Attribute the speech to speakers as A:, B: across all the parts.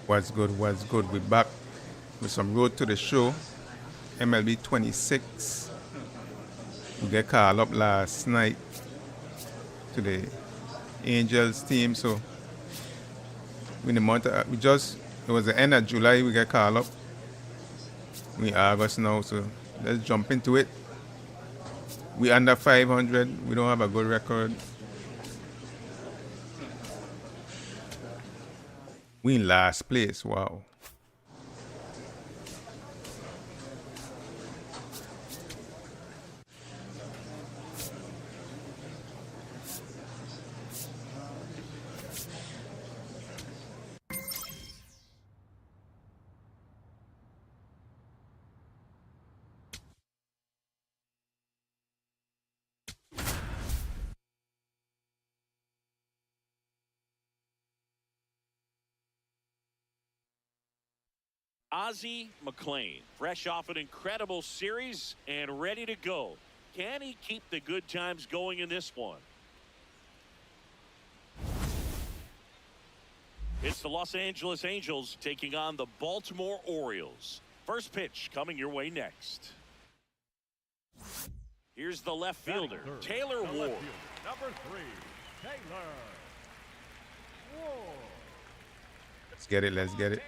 A: What's good? What's good? We're back with some road to the show. MLB 26. We get called up last night to the Angels team. So in the month, it was the end of July. We get called up. We August now. So let's jump into it. We under 500. We don't have a good record. We in last place. Wow.
B: Ozzie McLean, fresh off an incredible series and ready to go. Can he keep the good times going in this one? It's the Los Angeles Angels taking on the Baltimore Orioles. First pitch coming your way next. Here's the left fielder, Taylor Ward.
C: Number 3, Taylor Ward.
A: Let's get it. Let's get it.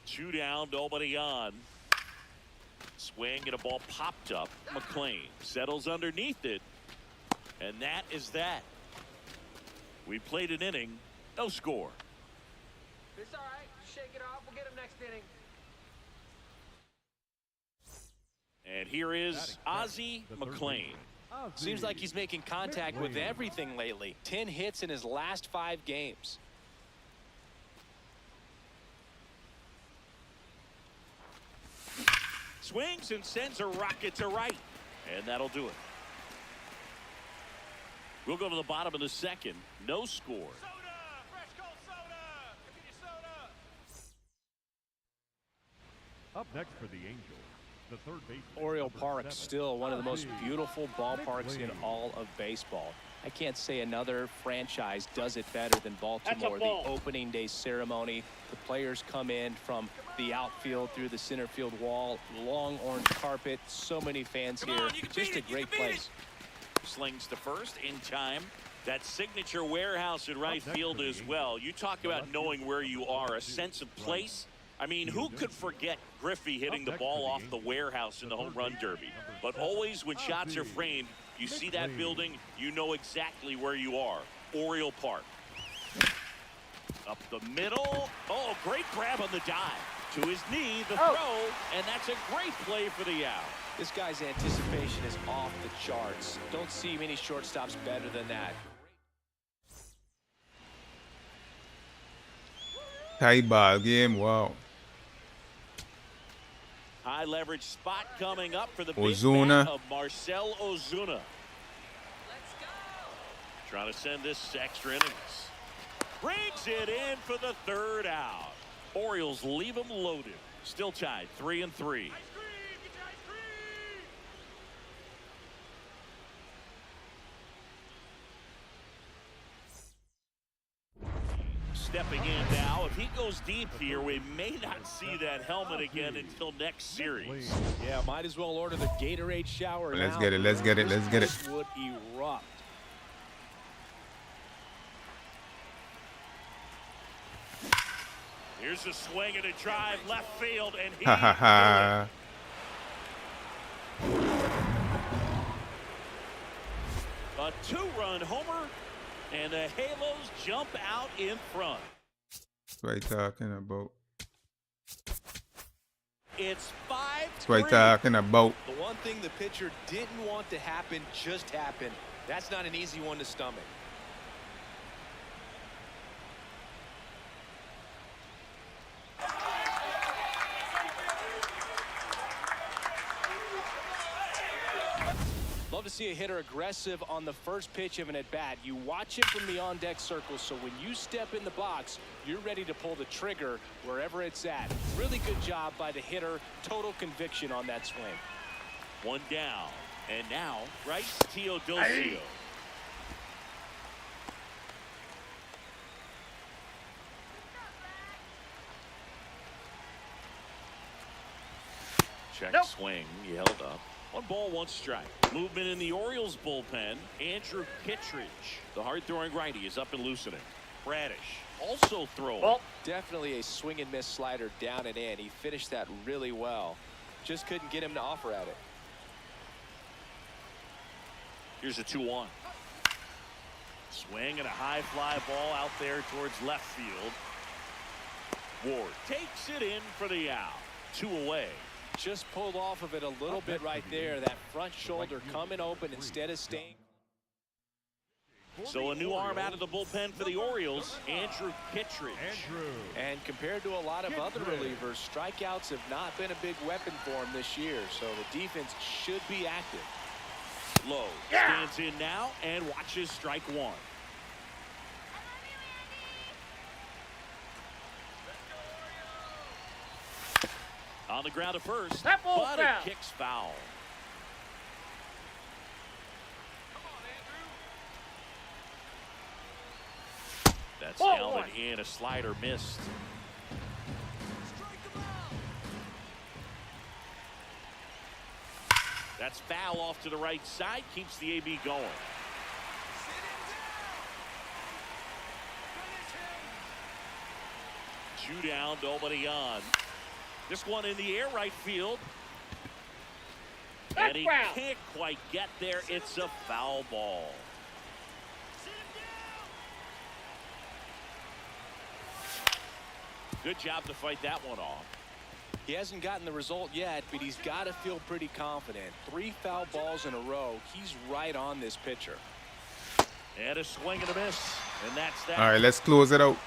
B: 2 down, nobody on. Swing and a ball popped up. McLean settles underneath it. And that is that. We played an inning, no score.
D: It's all right. Shake it off. We'll get him next inning.
B: And here is Ozzie McLean.
E: Seems like he's making contact with everything lately. 10 hits in his last 5 games.
B: Swings and sends a rocket to right. And that'll do it. We'll go to the bottom of the second. No score.
C: Soda! Fresh cold soda! Give me your soda! Up next for the Angels, the third baseman.
E: Oriole
C: number
E: Park
C: 7,
E: still one of the most
C: Ozzie
E: beautiful ballparks in
C: McLean.
E: all of baseball. I can't say another franchise does it better than Baltimore. The opening day ceremony, the players come in from the outfield through the center field wall, long orange carpet, so many fans here. Just a great place.
B: Slings to first in time. That signature warehouse in right field as well. You talk about knowing where you are, a sense of place. I mean, who could forget Griffey hitting the ball off the warehouse in the home run derby? But always when shots are framed, you see that building, you know exactly where you are. Oriole Park. Up the middle. Oh, great grab on the dive. To his knee, the throw, and that's a great play for the out.
E: This guy's anticipation is off the charts. Don't see many shortstops better than that.
A: Tie ball game. Wow.
B: High leverage spot coming up for the
A: Ozuna.
B: big man of Marcell Ozuna.
D: Let's go.
B: Trying to send this extra innings. Brings it in for the third out. Orioles leave them loaded. Still tied 3-3.
C: Ice cream! Get your ice cream!
B: Stepping in now. If he goes deep here, we may not see that helmet again until next series.
E: Yeah, might as well order the Gatorade shower.
A: Let's
E: now.
A: get it. Let's get it. Let's get it.
E: This would erupt.
B: Here's a swing and a drive left field, and he
A: Ha ha ha.
B: a 2-run homer, and the Halos jump out in front.
A: That's what I'm talking about.
B: It's 5-3.
A: That's what I'm talking about.
E: The one thing the pitcher didn't want to happen just happened. That's not an easy one to stomach. Love to see a hitter aggressive on the first pitch of an at-bat. You watch it from the on-deck circle, so when you step in the box, you're ready to pull the trigger wherever it's at. Really good job by the hitter. Total conviction on that swing.
B: 1 down, and now Bryce Teodosio. Check swing. He held up. 1 ball, 1 strike. Movement in the Orioles bullpen. Andrew Kittredge, the hard-throwing righty, is up and loosening. Bradish also throwing.
E: Definitely a swing and miss slider down and in. He finished that really well. Just couldn't get him to offer at it.
B: Here's a 2-1. Swing and a high fly ball out there towards left field. Ward takes it in for the out. 2 away.
E: Just pulled off of it a little bit right there. That front shoulder coming open instead of staying.
B: So a new arm out of the bullpen for the Orioles, Andrew Kittredge.
E: And compared to a lot of other relievers, strikeouts have not been a big weapon for him this year. So the defense should be active.
B: Lowe stands in now and watches strike 1. On the ground at first, but it kicks foul. That's down and in. A slider missed. That's foul off to the right side. Keeps the AB going. Two down, nobody on. This one in the air, right field. And he can't quite get there. It's a foul ball. Good job to fight that one off.
E: He hasn't gotten the result yet, but he's got to feel pretty confident. 3 foul balls in a row. He's right on this pitcher.
B: And a swing and a miss. And that's that.
A: All right, let's close it out.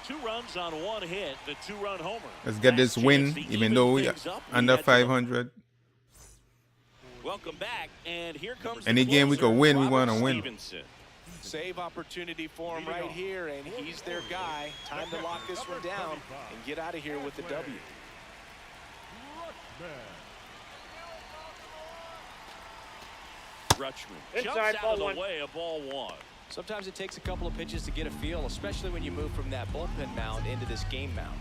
B: 2 runs on 1 hit. The 2-run homer.
A: Let's get this win, even though we're under 500.
B: Welcome back. And here comes
A: any game we could win, we want to win.
E: Save opportunity for him right here, and he's their guy. Time to lock this one down and get out of here with the W.
B: Rutschman jumps out of the way, a ball 1.
E: Sometimes it takes a couple of pitches to get a feel, especially when you move from that bullpen mound into this game mound.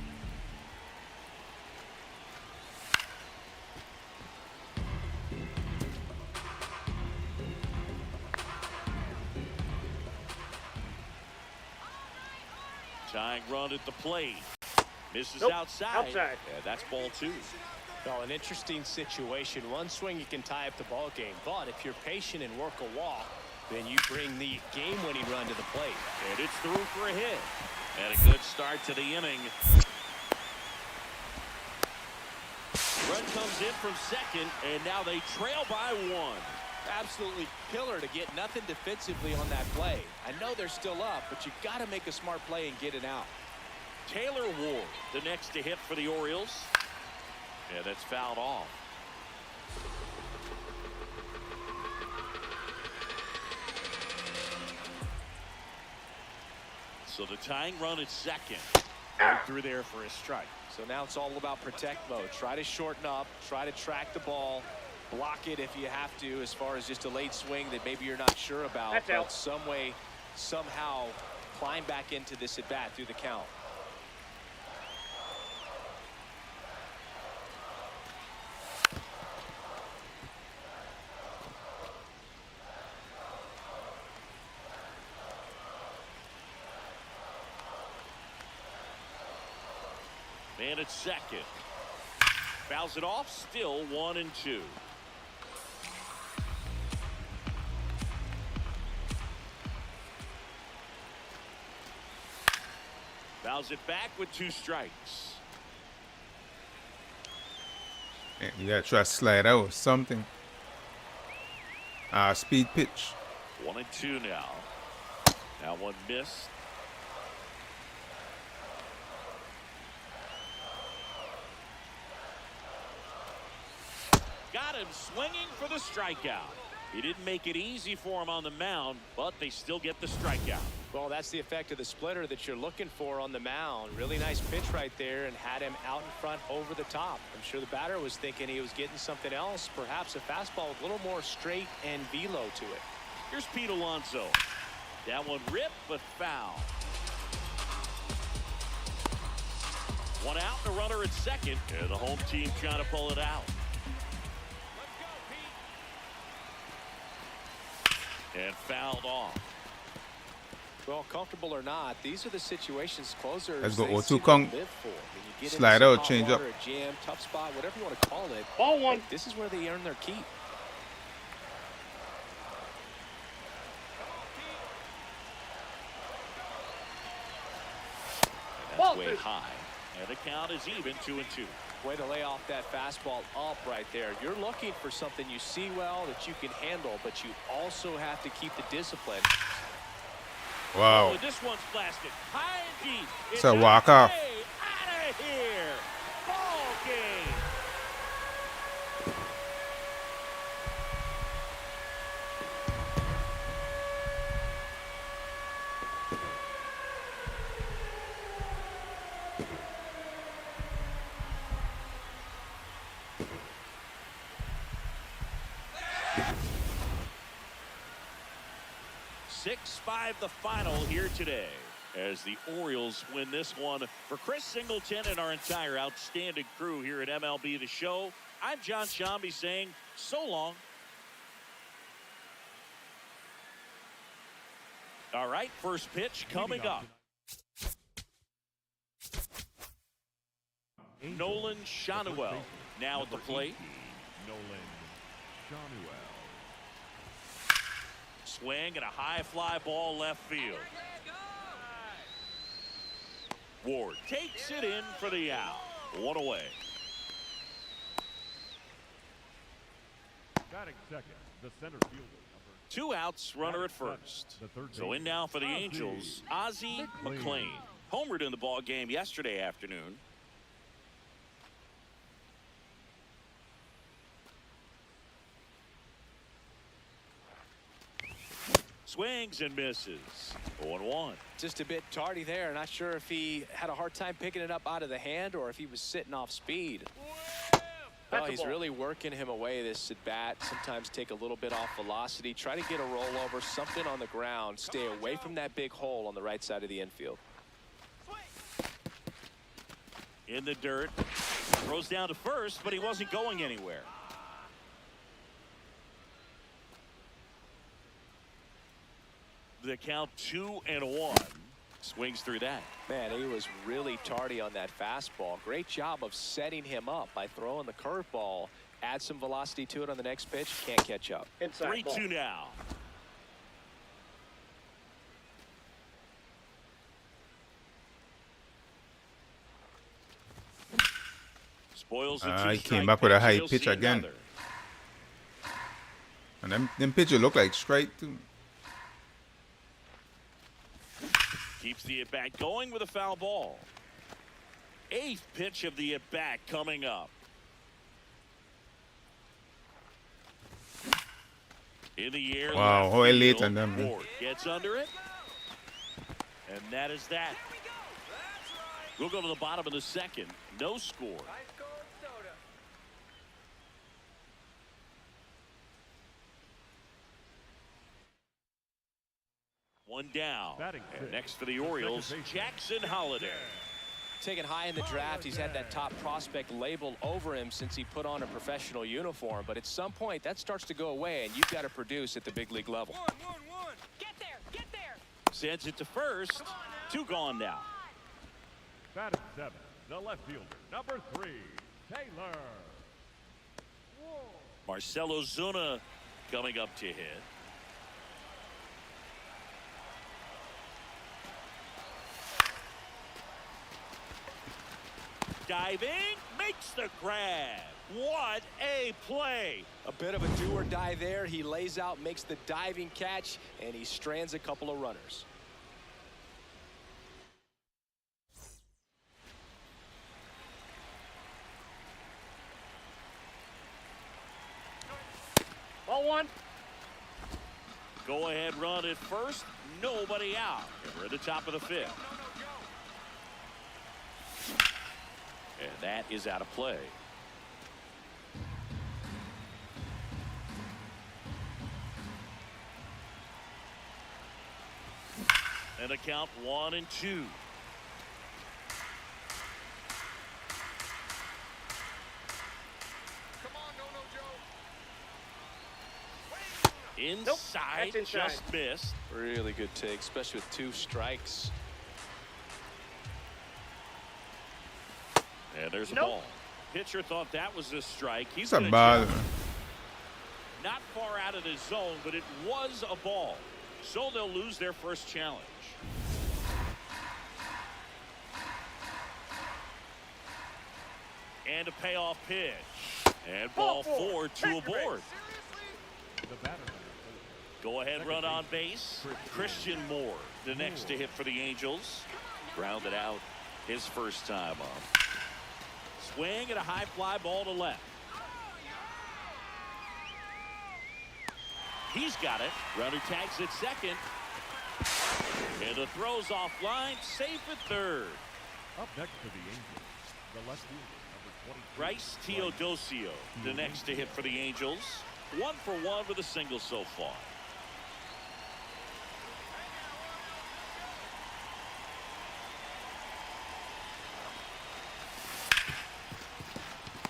B: Tying run at the plate. Misses outside. Yeah, that's ball 2.
E: Well, an interesting situation. One swing you can tie up the ball game, but if you're patient and work a walk, then you bring the game-winning run to the plate.
B: And it's through for a hit. And a good start to the inning. Run comes in from second, and now they trail by 1.
E: Absolutely killer to get nothing defensively on that play. I know they're still up, but you got to make a smart play and get it out.
B: Taylor Ward, the next to hit for the Orioles. Yeah, that's fouled off. So the tying run at second. Right through there for a strike.
E: So now it's all about protect mode. Try to shorten up, try to track the ball, block it if you have to, as far as just a late swing that maybe you're not sure about, but some way, somehow climb back into this at bat through the count.
B: Man at second. Fouls it off, still 1-2. Fouls it back with 2 strikes.
A: Man, you gotta try to slide out or something. Speed pitch.
B: 1-2 now. Now one missed. Got him swinging for the strikeout. He didn't make it easy for him on the mound, but they still get the strikeout.
E: Well, that's the effect of the splitter that you're looking for on the mound. Really nice pitch right there and had him out in front over the top. I'm sure the batter was thinking he was getting something else, perhaps a fastball with a little more straight and velo to it.
B: Here's Pete Alonso. That one ripped, but foul. One out and a runner at second, and the home team trying to pull it out. And fouled off.
E: Well, comfortable or not, these are the situations closers.
A: Let's go
E: they
A: 0-2
E: seem to
A: count.
E: live for. When you get
A: Slide
E: into some
A: out,
E: hot
A: change
E: water,
A: up.
E: a jam, tough spot, whatever you want to call it.
F: Ball one.
E: Hey, this is where they earn their keep.
B: And that's way high. And the count is even, 2-2.
E: Way to lay off that fastball up right there. You're looking for something you see well that you can handle, but you also have to keep the discipline.
A: Wow.
B: Oh, this one's blasted high and deep.
A: It's a walk-off.
B: Out of here. Ball game. Six-5 the final here today as the Orioles win this one. For Chris Singleton and our entire outstanding crew here at MLB The Show, I'm John Shambi saying so long. All right, first pitch coming up. Nolan Schanuel now at the plate.
C: Nolan Schanuel.
B: Swing and a high fly ball left field. Ward takes it in for the out. One away.
C: Batting second, the center fielder.
B: Two outs, runner at first. So in now for the Angels, Ozzie McLean. Homered in the ball game yesterday afternoon. Swings and misses. 0-1.
E: Just a bit tardy there. Not sure if he had a hard time picking it up out of the hand or if he was sitting off speed. Well, he's really working him away this at bat. Sometimes take a little bit off velocity. Try to get a rollover, something on the ground. Stay away from that big hole on the right side of the infield.
B: In the dirt. Throws down to first, but he wasn't going anywhere. The count 2-1. Swings through that.
E: Man, he was really tardy on that fastball. Great job of setting him up by throwing the curveball. Add some velocity to it on the next pitch. Can't catch up.
B: 3-2 now. Spoils the
A: He came back with a high pitch again. And them pitches look like straight too.
B: Keeps the at-bat going with a foul ball. Eighth pitch of the at-bat coming up. In the air.
A: Wow, how late on them.
B: Ward gets under it. And that is that. We'll go to the bottom of the second. No score. One down. And next for the Orioles, Jackson Holliday.
E: Taken high in the draft, he's had that top prospect label over him since he put on a professional uniform. But at some point, that starts to go away, and you've got to produce at the big league level.
D: Get there, get there.
B: Sends it to first. Two gone now.
C: Batting seven, the left fielder, number 3, Taylor.
B: Marcelo Zuna coming up to hit. Diving, makes the grab. What a play.
E: A bit of a do or die there. He lays out, makes the diving catch, and he strands a couple of runners.
F: Ball one.
B: Go ahead run at first. Nobody out. And we're at the top of the fifth. And that is out of play. And a count 1-2. Inside,
D: that's inside.
B: just missed.
E: Really good take, especially with 2 strikes.
B: And there's a
D: Nope.
B: ball. Pitcher thought that was a strike. He's
A: It's a
B: gonna
A: ball.
B: jump. Not far out of the zone, but it was a ball. So they'll lose their first challenge. And a payoff pitch. And ball 4, 2 aboard.
C: The batter.
B: Go ahead run on base. Christian Moore, the next to hit for the Angels. Grounded out his first time up. Swing and a high fly ball to left. He's got it. Runner tags at second. And the throw's offline. Safe at third.
C: Up next to the Angels, the left fielder, number 23.
B: Bryce Teodosio, the next to hit for the Angels. 1 for 1 with a single so far.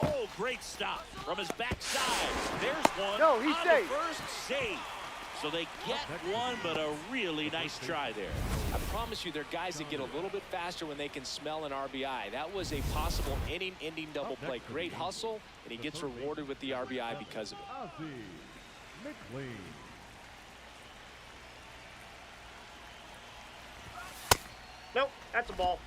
B: Oh, great stop from his backside. There's one.
D: No, he's
B: on
D: safe.
B: the first save. So they get one, but a really nice try there.
E: I promise you, they're guys that get a little bit faster when they can smell an RBI. That was a possible inning-ending double play. Great hustle, and he gets rewarded with the RBI because of it.
C: Ozzie McLean.
D: Nope, that's a ball.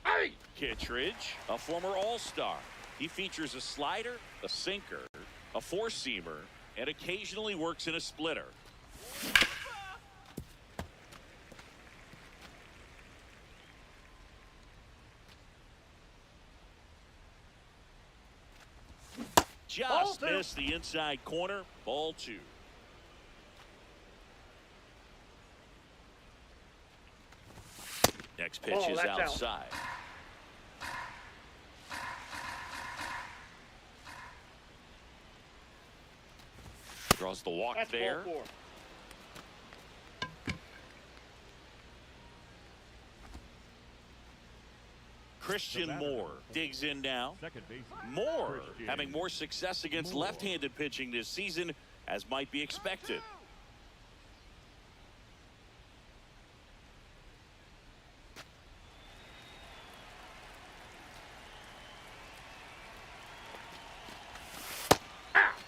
B: Hey! Kittredge, a former All-Star. He features a slider, a sinker, a four-seamer, and occasionally works in a splitter. Just missed the inside corner. Ball 2. Next pitch is outside. Draws the walk there.
D: Ball 4.
B: Christian Moore digs in now.
C: Second baseman.
B: Moore
C: Christian
B: having more success against
C: Moore.
B: left-handed pitching this season, as might be expected.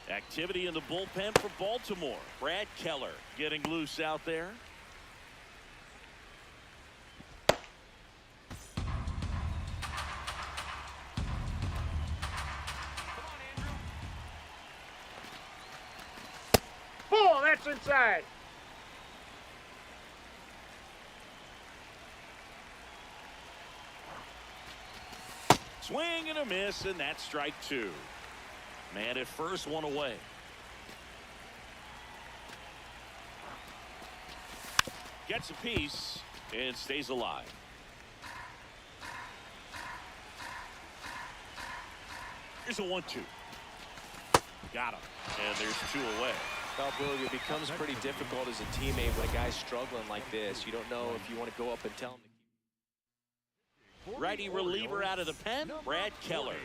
B: Activity in the bullpen for Baltimore. Brad Keller getting loose out there.
D: Ball, that's inside.
B: Swing and a miss, and that's strike 2. Man at first, one away. Gets a piece and stays alive. Here's a 1-2. Got him. And there's 2 away.
E: Well, Billy, it becomes pretty difficult as a teammate when a guy's struggling like this. You don't know if you want to go up and tell him.
B: Righty reliever out of the pen, Brad Keller.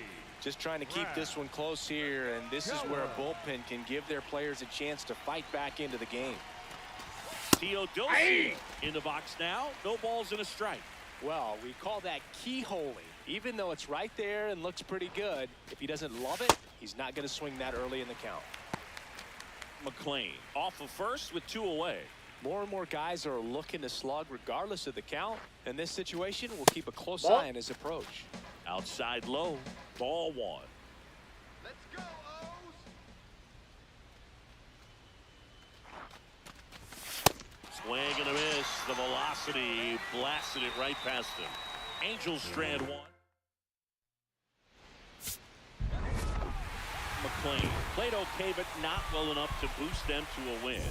E: Just trying to keep this one close here, and this is where a bullpen can give their players a chance to fight back into the game.
B: Teodosio in the box now. No balls and a strike.
E: Well, we call that keyholing. Even though it's right there and looks pretty good, if he doesn't love it, he's not going to swing that early in the count.
B: McLean off of first with 2 away.
E: More and more guys are looking to slug regardless of the count. In this situation, we'll keep a close eye on his approach.
B: Outside low, ball 1.
D: Let's go, O's.
B: Swing and a miss. The velocity blasted it right past him. Angels strand 1. McLean played okay, but not well enough to boost them to a win.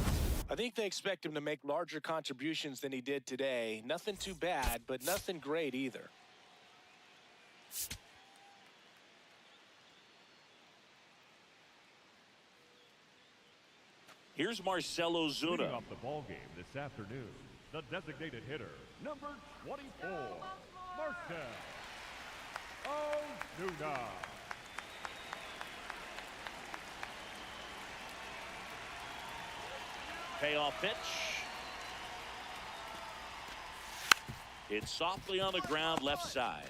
E: I think they expect him to make larger contributions than he did today. Nothing too bad, but nothing great either.
B: Here's Marcelo
C: Leading
B: Zuna.
C: off the ball game this afternoon, the designated hitter, number 24, Marcel Ozuna. Ozuna.
B: Payoff pitch. It's softly on the ground, left side.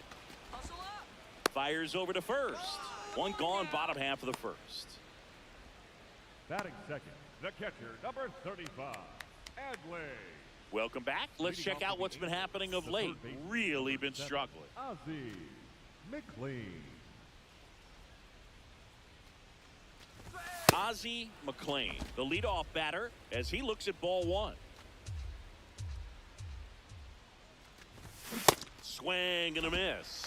B: Fires over to first. One gone, bottom half of the first.
C: Batting second, the catcher, number 35, Adley.
B: Welcome back. Let's check out what's been happening of late. Really been struggling.
C: Ozzie McLean.
B: Ozzie McLean, the leadoff batter, as he looks at ball one. Swing and a miss.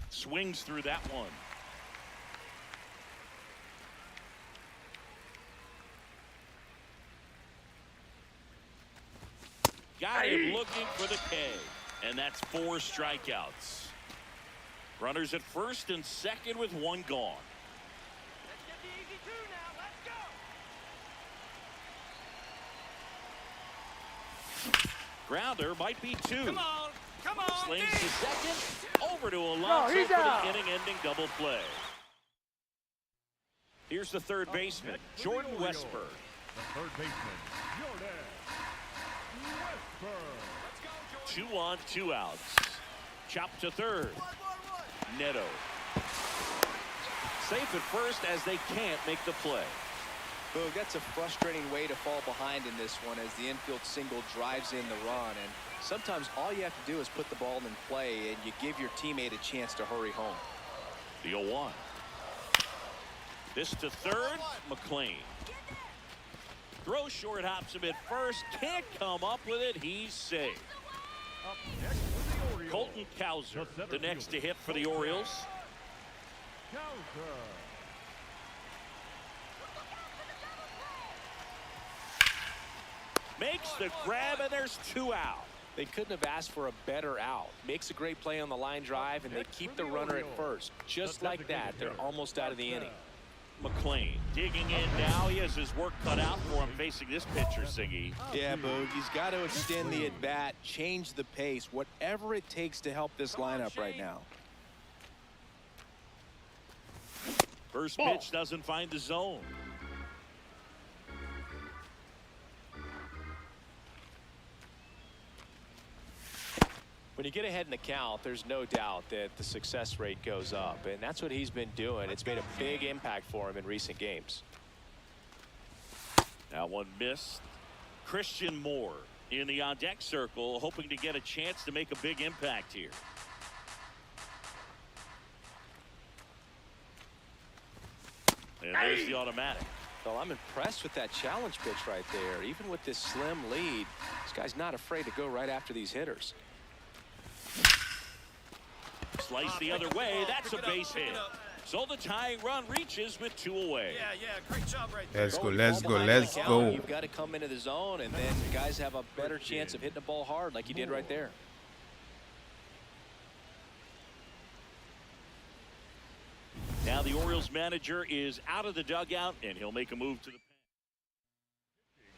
B: Swings through that one. Got him looking for the K. And that's 4 strikeouts. Runners at first and second with one gone.
D: Let's get the easy 2 now. Let's go.
B: Grounder might be 2.
D: Come on. Come on.
B: Slings to second. Over to Alonso for the inning-ending double play. Here's the third baseman, Jordan Westberg.
C: The third baseman, Jordan Westberg.
B: 2 on, 2 outs. Chop to third. Neto. Safe at first as they can't make the play.
E: Boog, that's a frustrating way to fall behind in this one as the infield single drives in the run. And sometimes all you have to do is put the ball in play and you give your teammate a chance to hurry home.
B: The 0-1. This to third, McLean. Throw short, hops a bit first. Can't come up with it. He's safe.
C: Up next for the Orioles.
B: Colton Cowser, the next to hit for the Orioles.
C: Cowser.
B: Makes the grab, and there's 2 out.
E: They couldn't have asked for a better out. Makes a great play on the line drive, and they keep the runner at first. Just like that, they're almost out of the inning.
B: McLean digging in now. He has his work cut out for him facing this pitcher, Siggy.
E: Yeah, Boog, he's got to extend the at-bat, change the pace, whatever it takes to help this lineup right now.
B: First pitch doesn't find the zone.
E: When you get ahead in the count, there's no doubt that the success rate goes up, and that's what he's been doing. It's made a big impact for him in recent games.
B: Now one missed. Christian Moore in the on-deck circle, hoping to get a chance to make a big impact here. And there's the automatic.
E: Well, I'm impressed with that challenge pitch right there. Even with this slim lead, this guy's not afraid to go right after these hitters.
B: Slice the other way. That's a base hit. So the tying run reaches with 2 away.
D: Yeah, great job right there.
A: Let's go, let's go, let's go.
E: You've got to come into the zone, and then guys have a better chance of hitting the ball hard like you did right there.
B: Now the Orioles manager is out of the dugout, and he'll make a move to the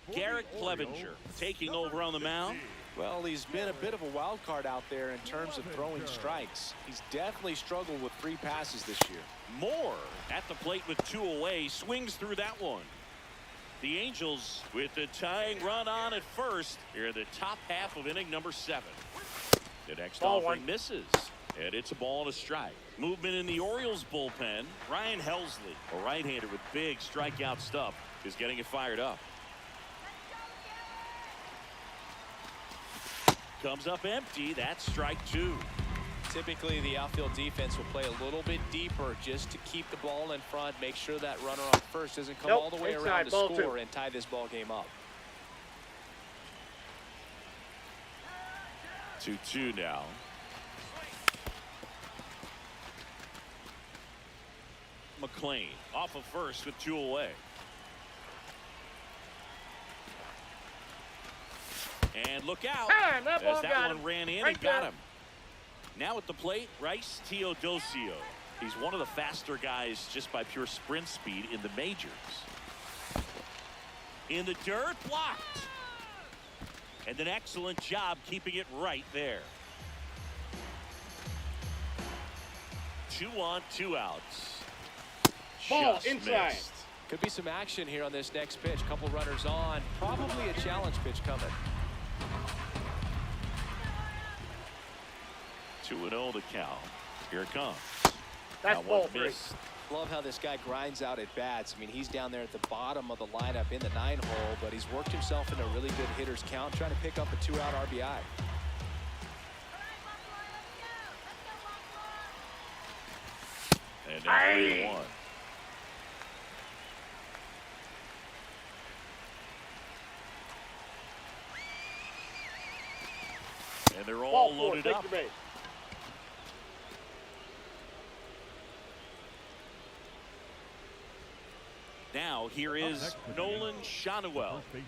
B: pen. Garrett Clevenger taking over on the mound.
E: Well, he's been a bit of a wild card out there in terms of throwing strikes. He's definitely struggled with 3 passes this year.
B: Moore at the plate with 2 away, swings through that one. The Angels with the tying run on at first here in the top half of inning number 7. The next offering misses, and it's a ball and a strike. Movement in the Orioles bullpen. Ryan Helsley, a right-hander with big strikeout stuff, is getting it fired up. Comes up empty. That's strike 2.
E: Typically, the outfield defense will play a little bit deeper just to keep the ball in front, make sure that runner on first doesn't come all the way around to score and tie this ball game up.
B: 2-2 now. McLean off of first with 2 away. And look out as that one ran in and got him. Now at the plate, Rice Teodosio. He's one of the faster guys just by pure sprint speed in the majors. In the dirt, blocked. And an excellent job keeping it right there. 2 on, 2 outs.
F: Ball
B: Just
F: inside.
B: missed.
E: Could be some action here on this next pitch. Couple runners on. Probably a challenge pitch coming.
B: 2-0 to count. Here it comes.
F: That's
B: That
F: ball
B: one
F: 3.
B: missed.
E: Love how this guy grinds out at bats. I mean, he's down there at the bottom of the lineup in the 9-hole, but he's worked himself in a really good hitter's count, trying to pick up a 2-out RBI.
B: And now 3-1. And they're all
F: Ball 4.
B: loaded
F: Take
B: up.
F: the base.
B: Now here is Nolan Shanuel.
C: First baseman,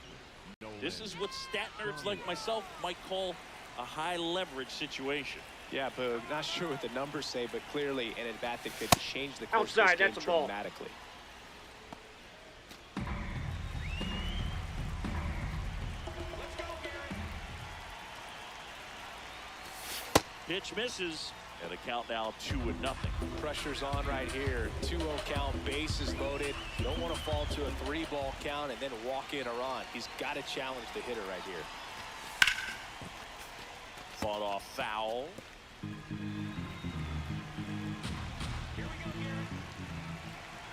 C: Nolan.
B: This is what stat nerds like myself might call a high leverage situation.
E: Yeah, Boog, not sure what the numbers say, but clearly an at-bat that could change the course
F: Outside,
E: of this game
F: that's a ball.
E: dramatically.
B: Pitch misses, and the count now 2-0.
E: Pressure's on right here. 2-0 count, bases loaded. You don't want to fall to a 3-ball count and then walk in or on. He's got to challenge the hitter right here.
B: Fought off foul.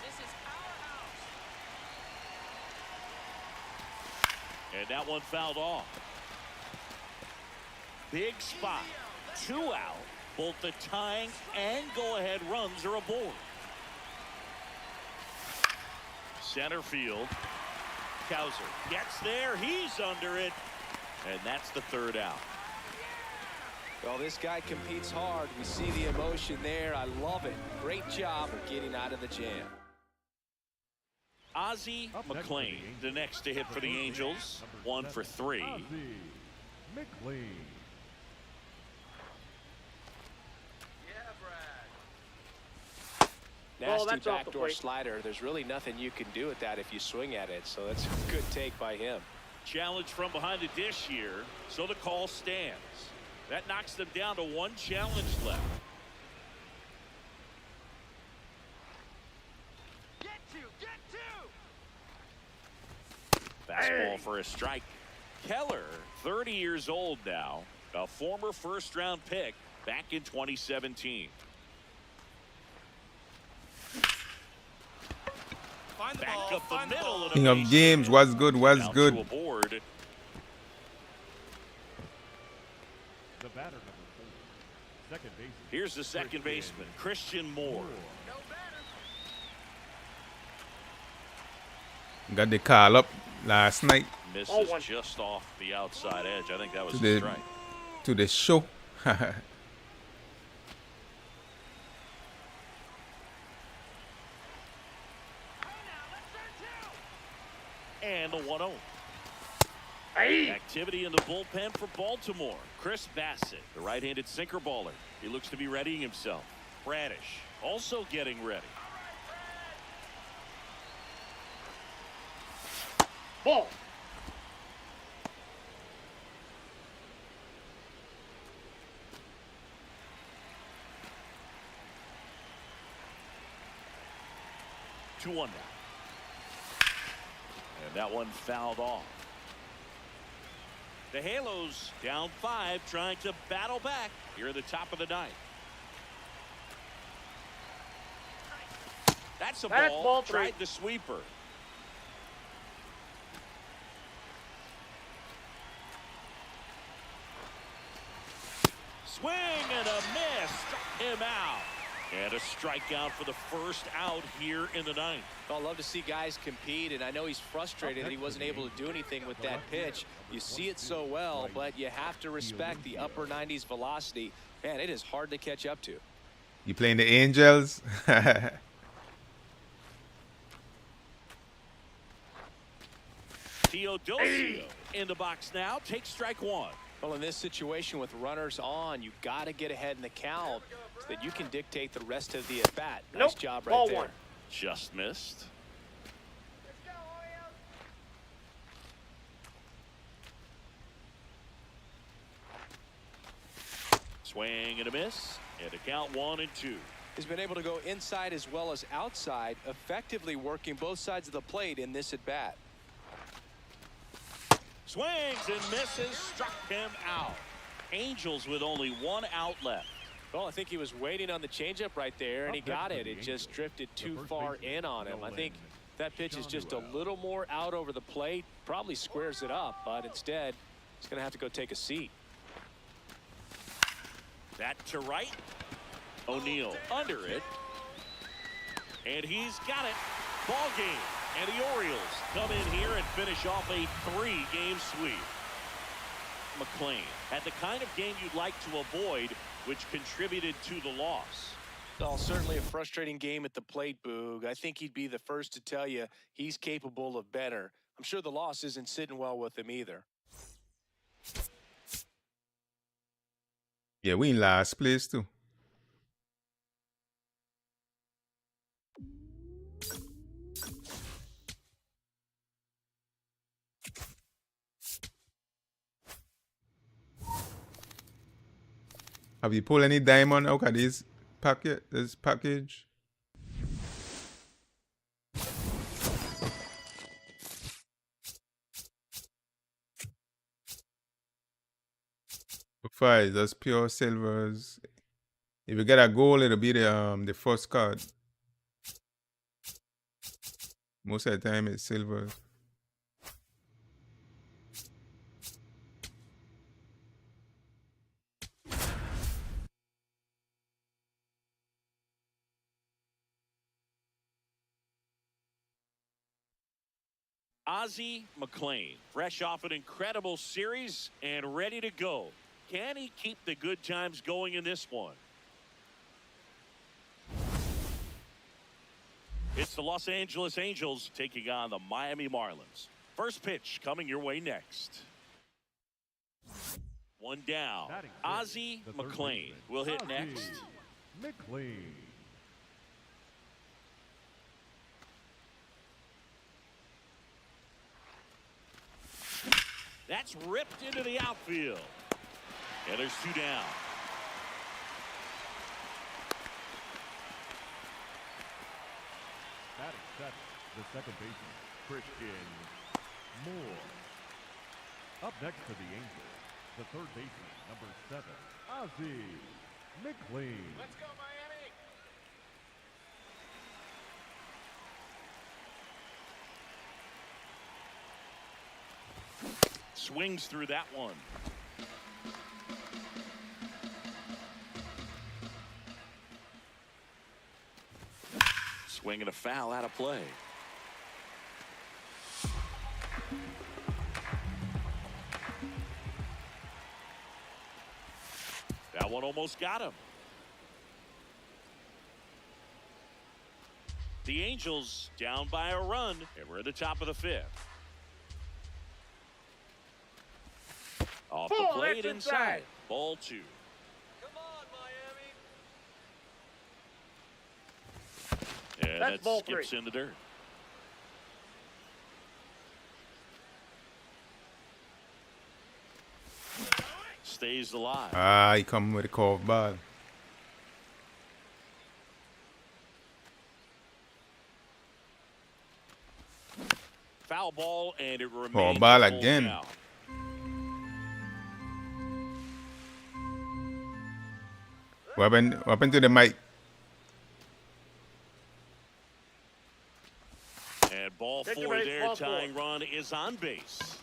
D: This is our house.
B: And that one fouled off. Big spot. 2 out. Both the tying and go-ahead runs are aboard. Center field. Cowser gets there. He's under it. And that's the 3rd out.
E: Well, this guy competes hard. We see the emotion there. I love it. Great job of getting out of the jam.
B: Ozzie
C: Up next
B: McLean,
C: for
B: the next to hit for the Angels. 1 for 3.
C: Ozzie McLean.
E: Nasty
F: that's off the
E: backdoor
F: plate.
E: slider. There's really nothing you can do with that if you swing at it. So that's a good take by him.
B: Challenge from behind the dish here, so the call stands. That knocks them down to 1 challenge left.
D: Get two.
B: Fastball for a strike. Keller, 30 years old now, a former first-round pick back in 2017. Back up the middle. And a
A: King of
B: base
A: games,
B: hit.
A: what's good, what's
B: Now to
A: good.
B: a board.
C: The batter, number 4. Second baseman.
B: Here's the second baseman, Christian Moore.
A: Got the call up last night
B: Misses
F: Oh, 1.
B: just off the outside edge. I think that was
A: to
B: a
A: the
B: strike.
A: to the show.
B: And the 1-0.
F: Hey.
B: Activity in the bullpen for Baltimore. Chris Bassett, the right-handed sinker baller. He looks to be readying himself. Bradish also getting ready.
F: Ball.
B: Two one now. And that one fouled off. The Halos down 5, trying to battle back here at the top of the 9th. That's a
F: That's
B: ball.
F: ball 3.
B: Tried the sweeper. Swing and a miss. Struck him out. And a strikeout for the first out here in the 9th.
E: Well, I love to see guys compete, and I know he's frustrated that he wasn't able to do anything with that pitch. You see it so well, but you have to respect the upper 90s velocity. Man, it is hard to catch up to.
A: You playing the Angels?
B: Teodosio in the box now. Takes strike 1.
E: Well, in this situation with runners on, you got to get ahead in the count so that you can dictate the rest of the at-bat. Nice
F: Nope.
E: job right
F: Ball
E: there.
F: 1.
B: Just missed. Swing and a miss. And a count 1-2.
E: He's been able to go inside as well as outside, effectively working both sides of the plate in this at bat.
B: Swings and misses, struck him out. Angels with only 1 out left.
E: Well, I think he was waiting on the changeup right there, and he got it. It just drifted too far in on him. I think that pitch is just a little more out over the plate. Probably squares it up, but instead, he's going to have to go take a seat.
B: That to right. O'Neill under it. And he's got it. Ball game. And the Orioles come in here and finish off a 3-game sweep. McLean had the kind of game you'd like to avoid, which contributed to the loss.
E: Well, certainly a frustrating game at the plate, Boog. I think he'd be the first to tell you he's capable of better. I'm sure the loss isn't sitting well with him either.
A: Yeah, we in last place too. Have you pulled any diamond out of this package? Five, that's pure silvers. If you get a gold, it'll be the first card. Most of the time it's silver.
B: Ozzie McLean, fresh off an incredible series and ready to go. Can he keep the good times going in this one? It's the Los Angeles Angels taking on the Miami Marlins. First pitch coming your way next. One down. Ozzie McLean will hit next.
C: McLean.
B: That's ripped into the outfield. And there's 2 down.
C: Batting seventh, the second baseman, Christian Moore. Up next for the Angels, the third baseman, number 7, Ozzie McLean.
D: Let's go, Miami!
B: Swings through that one. Swing and a foul out of play. That one almost got him. The Angels down by a run, and we're at the top of the 5th. Off the plate inside. Ball 2.
D: Come on, Miami!
B: And
F: That's
B: that
F: ball
B: skips
F: 3.
B: in the dirt. Stays alive.
A: Ah, he come with a curve ball.
B: Foul ball, and it remains.
A: Oh, ball
B: a full
A: again.
B: count.
A: What happened to the mic?
B: And ball
F: Take
B: 4
F: your base,
B: there.
F: ball 4.
B: Tying run is on base.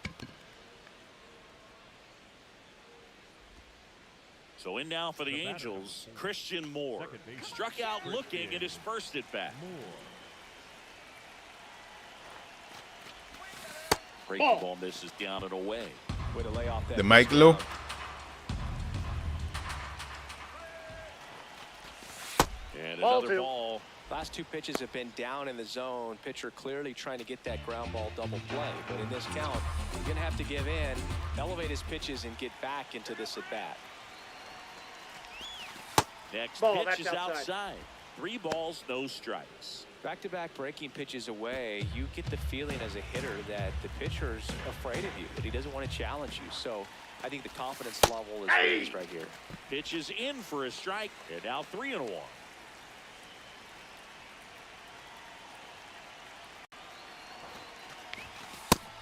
B: So in now for the Angels, Christian Moore.
C: Second baseman,
B: Struck out looking at his first at bat. Breaking
F: Ball.
B: ball misses down and away.
E: Way to lay off that
A: The mic low.
B: And
F: Ball
B: another
F: 2.
B: ball.
E: Last 2 pitches have been down in the zone. Pitcher clearly trying to get that ground ball double play. But in this count, he's going to have to give in, elevate his pitches, and get back into this at bat.
B: Next
F: Ball,
B: pitch
F: that's
B: is
F: outside.
B: outside. 3 balls, no strikes.
E: Back-to-back breaking pitches away, you get the feeling as a hitter that the pitcher's afraid of you, that he doesn't want to challenge you. So I think the confidence level is raised right here.
B: Pitch is in for a strike, and now 3-1.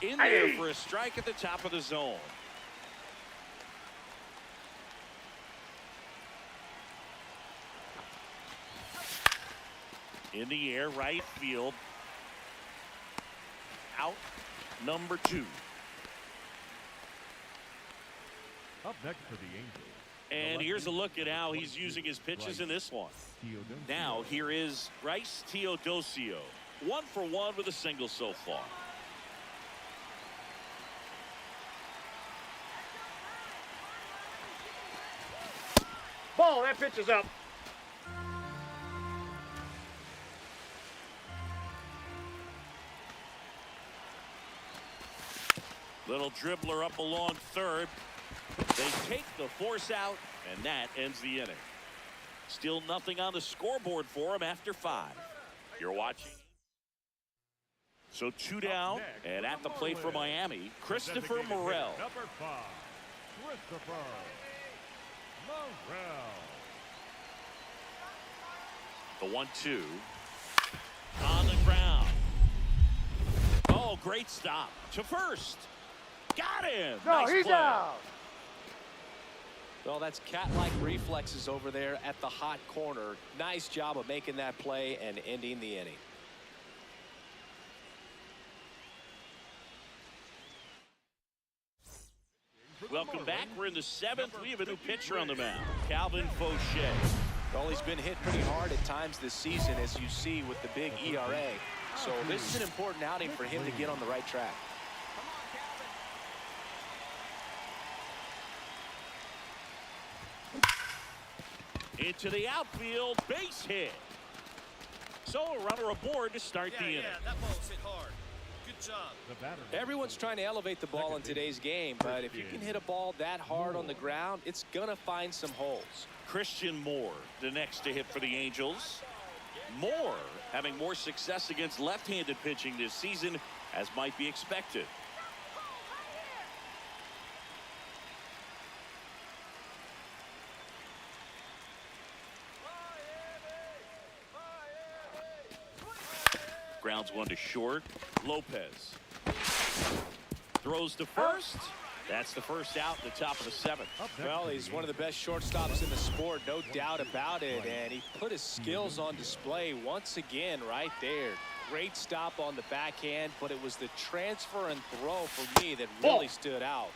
B: In there for a strike at the top of the zone. In the air, right field. Out number 2.
C: Up next for the Angels.
B: And here's a look at how he's using his pitches in this one. Now here is Bryce Teodosio. 1 for 1 with a single so far.
F: Ball, that pitch is up.
B: Little dribbler up along third. They take the force out, and that ends the inning. Still nothing on the scoreboard for him after 5. You're watching. So 2 down, and at the plate for Miami, Christopher Morel.
C: Number 5, Christopher Morel.
B: The 1-2 on the ground. Oh, great stop to first. Got him.
F: No,
B: Nice
F: he's
B: play.
F: out.
E: Well, that's cat-like reflexes over there at the hot corner. Nice job of making that play and ending the inning.
B: Welcome back. We're in the 7th. We have a new pitcher on the mound, Calvin Fauché.
E: Well, he's been hit pretty hard at times this season, as you see with the big ERA. So this is an important outing for him to get on the right track.
B: Into the outfield, base hit. So a runner aboard to start the inning.
G: That ball's hit hard. Good job.
C: The batter.
E: Everyone's trying to elevate the ball in today's game, but if you can hit a ball that hard on the ground, it's going to find some holes.
B: Christian Moore, the next to hit for the Angels. Moore having more success against left-handed pitching this season, as might be expected. Grounds 1 to short. Lopez throws to first. That's the first out in the top of the 7th.
E: Well, he's one of the best shortstops in the sport, no doubt about it, and he put his skills on display once again right there. Great stop on the backhand, but it was the transfer and throw for me that really stood out.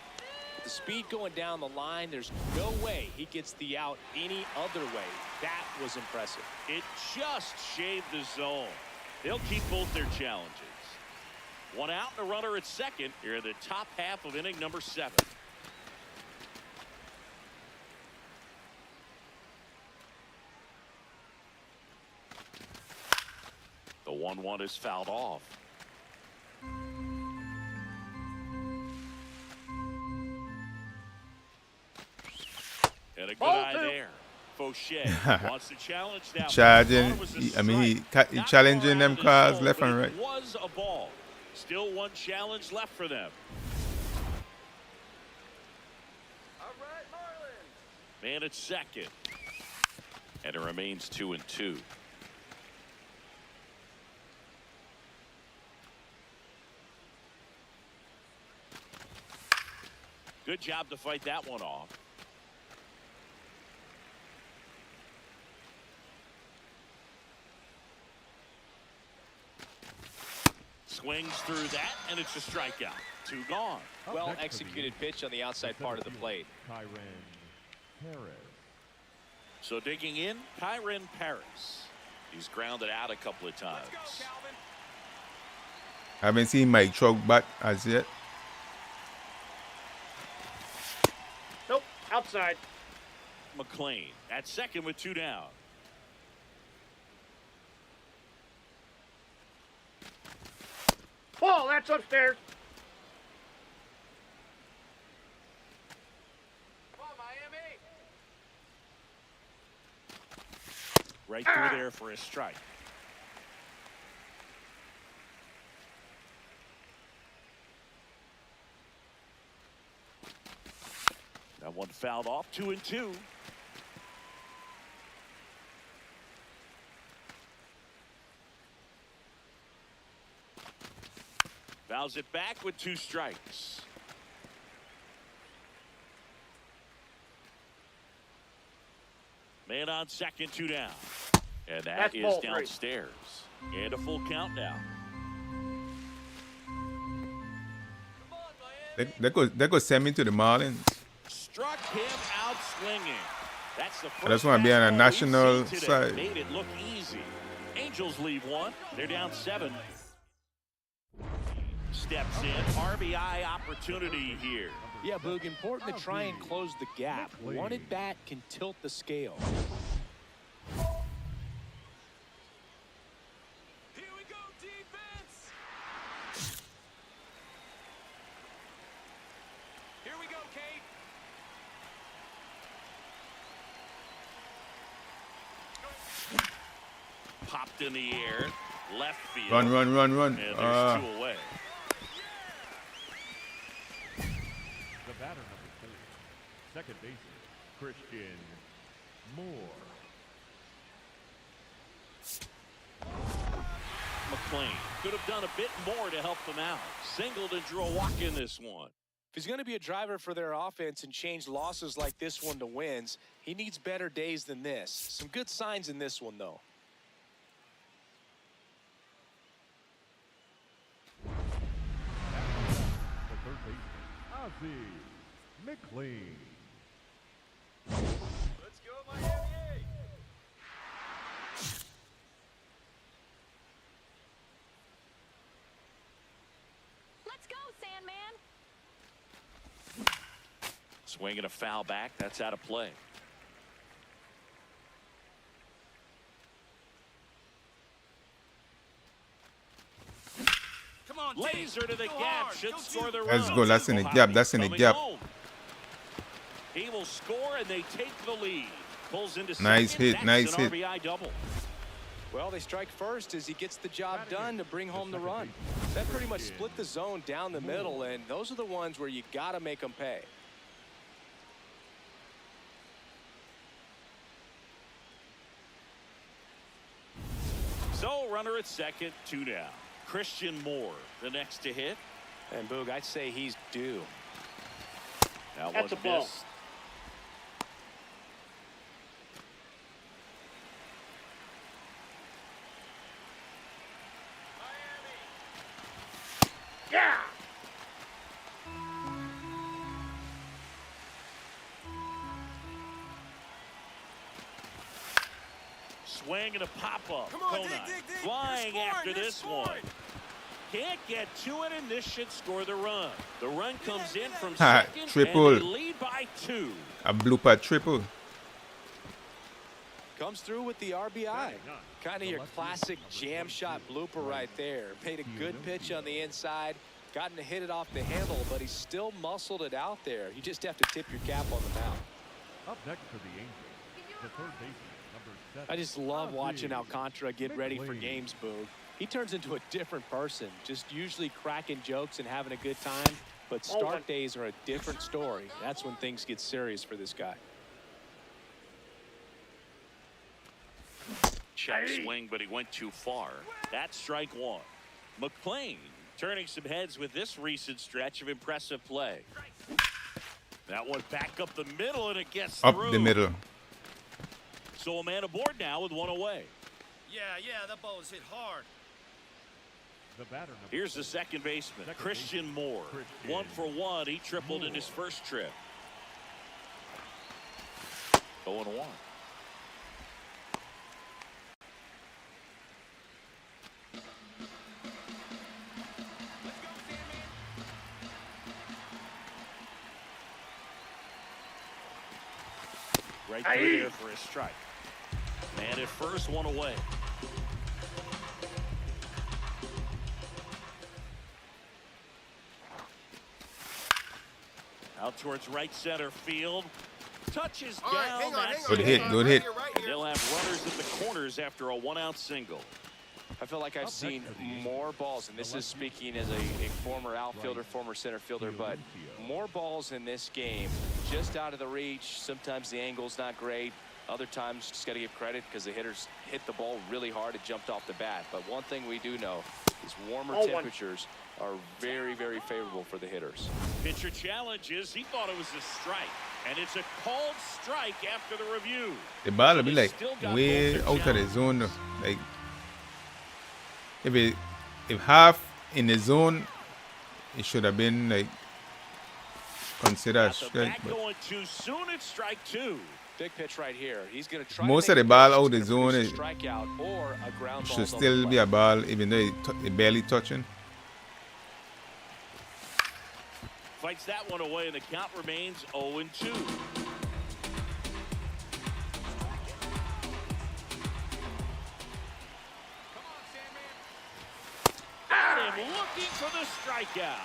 E: With the speed going down the line, there's no way he gets the out any other way. That was impressive.
B: It just shaved the zone. They'll keep both their challenges. 1 out and a runner at second here in the top half of inning number 7. The 1-1 is fouled off. And a good eye there. Fauché wants to challenge now.
A: Charging, I mean, he challenging them cars left and right.
B: It was a ball. Still one challenge left for them.
D: All right, Marlins.
B: Man at second. And it remains 2-2. Good job to fight that one off. Swings through that, and it's a strikeout. 2 gone.
E: Well executed pitch on the outside part of the plate.
C: Kyron Paris.
B: So digging in, Kyron Paris. He's grounded out a couple of times.
A: Haven't seen Mike Trout bat as yet.
F: Nope, outside.
B: McLean at second with 2 down.
F: Ball, that's upstairs.
D: Come on, Miami.
B: Right through there for a strike. That one fouled off, 2-2. Fouls it back with 2 strikes. Man on second, 2 down. And that is downstairs. And a full count now.
A: They go send me to the Marlins.
B: Struck him out swinging. That's the first.
A: I just want to be on a national
B: today.
A: side.
B: Made it look easy. Angels leave 1. They're down 7. Steps in. RBI opportunity here.
E: Yeah, Boog, important to try and close the gap. One at bat can tilt the scale.
G: Here we go, defense. Here we go, Kate.
B: Popped in the air. Left field.
A: Run.
B: And there's 2 away.
C: The batter number 4, second baseman, Christian Moore.
B: McLean could have done a bit more to help them out. Singled and drew a walk in this one.
E: If he's going to be a driver for their offense and change losses like this one to wins, he needs better days than this. Some good signs in this one, though.
C: The third baseman, Ozzie McLean.
G: Let's go, Miami.
H: Let's go, Sandman.
B: Swinging a foul back. That's out of play.
G: Come on,
B: Laser to the
G: Go
B: gap.
G: hard.
B: Should
G: Don't
B: score
G: you-
B: the run.
A: Let's go. That's in the gap. That's in the
B: Coming
A: gap.
B: home. He will score, and they take the lead. Pulls into
A: Nice
B: second.
A: hit,
B: That's
A: nice
B: an
A: hit.
B: RBI double.
E: Well, they strike first as he gets the job done to bring home the run. That pretty much split the zone down the middle, and those are the ones where you got to make them pay.
B: So, runner at second, 2 down. Christian Moore, the next to hit.
E: And Boog, I'd say he's due.
B: That
F: That's
B: one
F: a ball.
B: missed.
F: Yeah.
B: Swing and a pop-up.
G: Come on,
B: Conine
G: dig.
B: flying
G: You're
B: after
G: scoring, you're
B: this one.
G: scoring.
B: Can't get to it, and this should score the run. The run comes in from
A: Ha,
B: second,
A: triple.
B: and they lead by 2.
A: A blooper triple.
E: Comes through with the RBI. Kind of your classic jam shot blooper right there. Made a good pitch on the inside. Gotten to hit it off the handle, but he still muscled it out there. You just have to tip your cap on the mound.
C: Up next for the Angels, the third baseman, number 7.
E: I just love watching
C: Ozzie
E: Alcantara get ready for
C: McLean.
E: games, Boog. He turns into a different person, just usually cracking jokes and having a good time. But start days are a different story. That's when things get serious for this guy.
B: Check swing, but he went too far. That's strike 1. McLean turning some heads with this recent stretch of impressive play. That one back up the middle, and it gets
A: Up
B: through.
A: the middle.
B: So a man aboard now with 1 away.
G: Yeah, that ball was hit hard.
C: The batter number
B: Here's the
C: 4,
B: second baseman,
C: Second
B: Christian
C: baseman,
B: Moore.
C: Christian
B: 1 for 1. He tripled in his first trip. 0-1. Right through there for a strike. Man at first, 1 away. Out towards right center field. Touches
G: All right,
B: down.
G: hang on.
B: That's
A: Good
B: it.
A: hit, good hit.
G: Right here.
B: They'll have runners at the corners after a 1-out single.
E: I feel like I've
C: Up
E: seen
C: next for the Angels,
E: more balls, and this is speaking as a former outfielder, former center fielder, but more balls in this game just out of the reach. Sometimes the angle's not great. Other times, just got to give credit because the hitters hit the ball really hard. It jumped off the bat. But one thing we do know is warmer temperatures are very, very favorable for the hitters.
B: Pitcher challenges. He thought it was a strike. And it's a called strike after the review.
A: The ball will be like way out of the zone. Like if half in the zone, it should have been like considered a strike. But
B: Going too soon. It's strike two.
E: Big pitch right here. He's going to try.
A: Most of the ball out the zone, it
E: strikeout or a ground ball
A: should still be a ball, even though it barely touching.
B: Fights that one away, and the count remains 0-2. And him looking for the strikeout.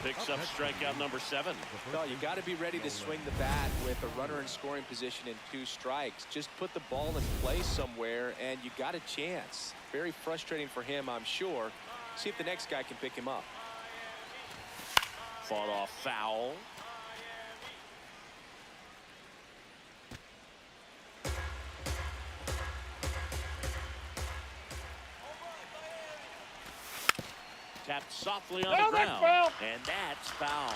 B: Picks up strikeout number 7.
E: No, you got to be ready to swing the bat with a runner in scoring position in 2 strikes. Just put the ball in place somewhere, and you got a chance. Very frustrating for him, I'm sure. See if the next guy can pick him up.
B: Fought off foul. Tapped softly on the ground. And that's foul.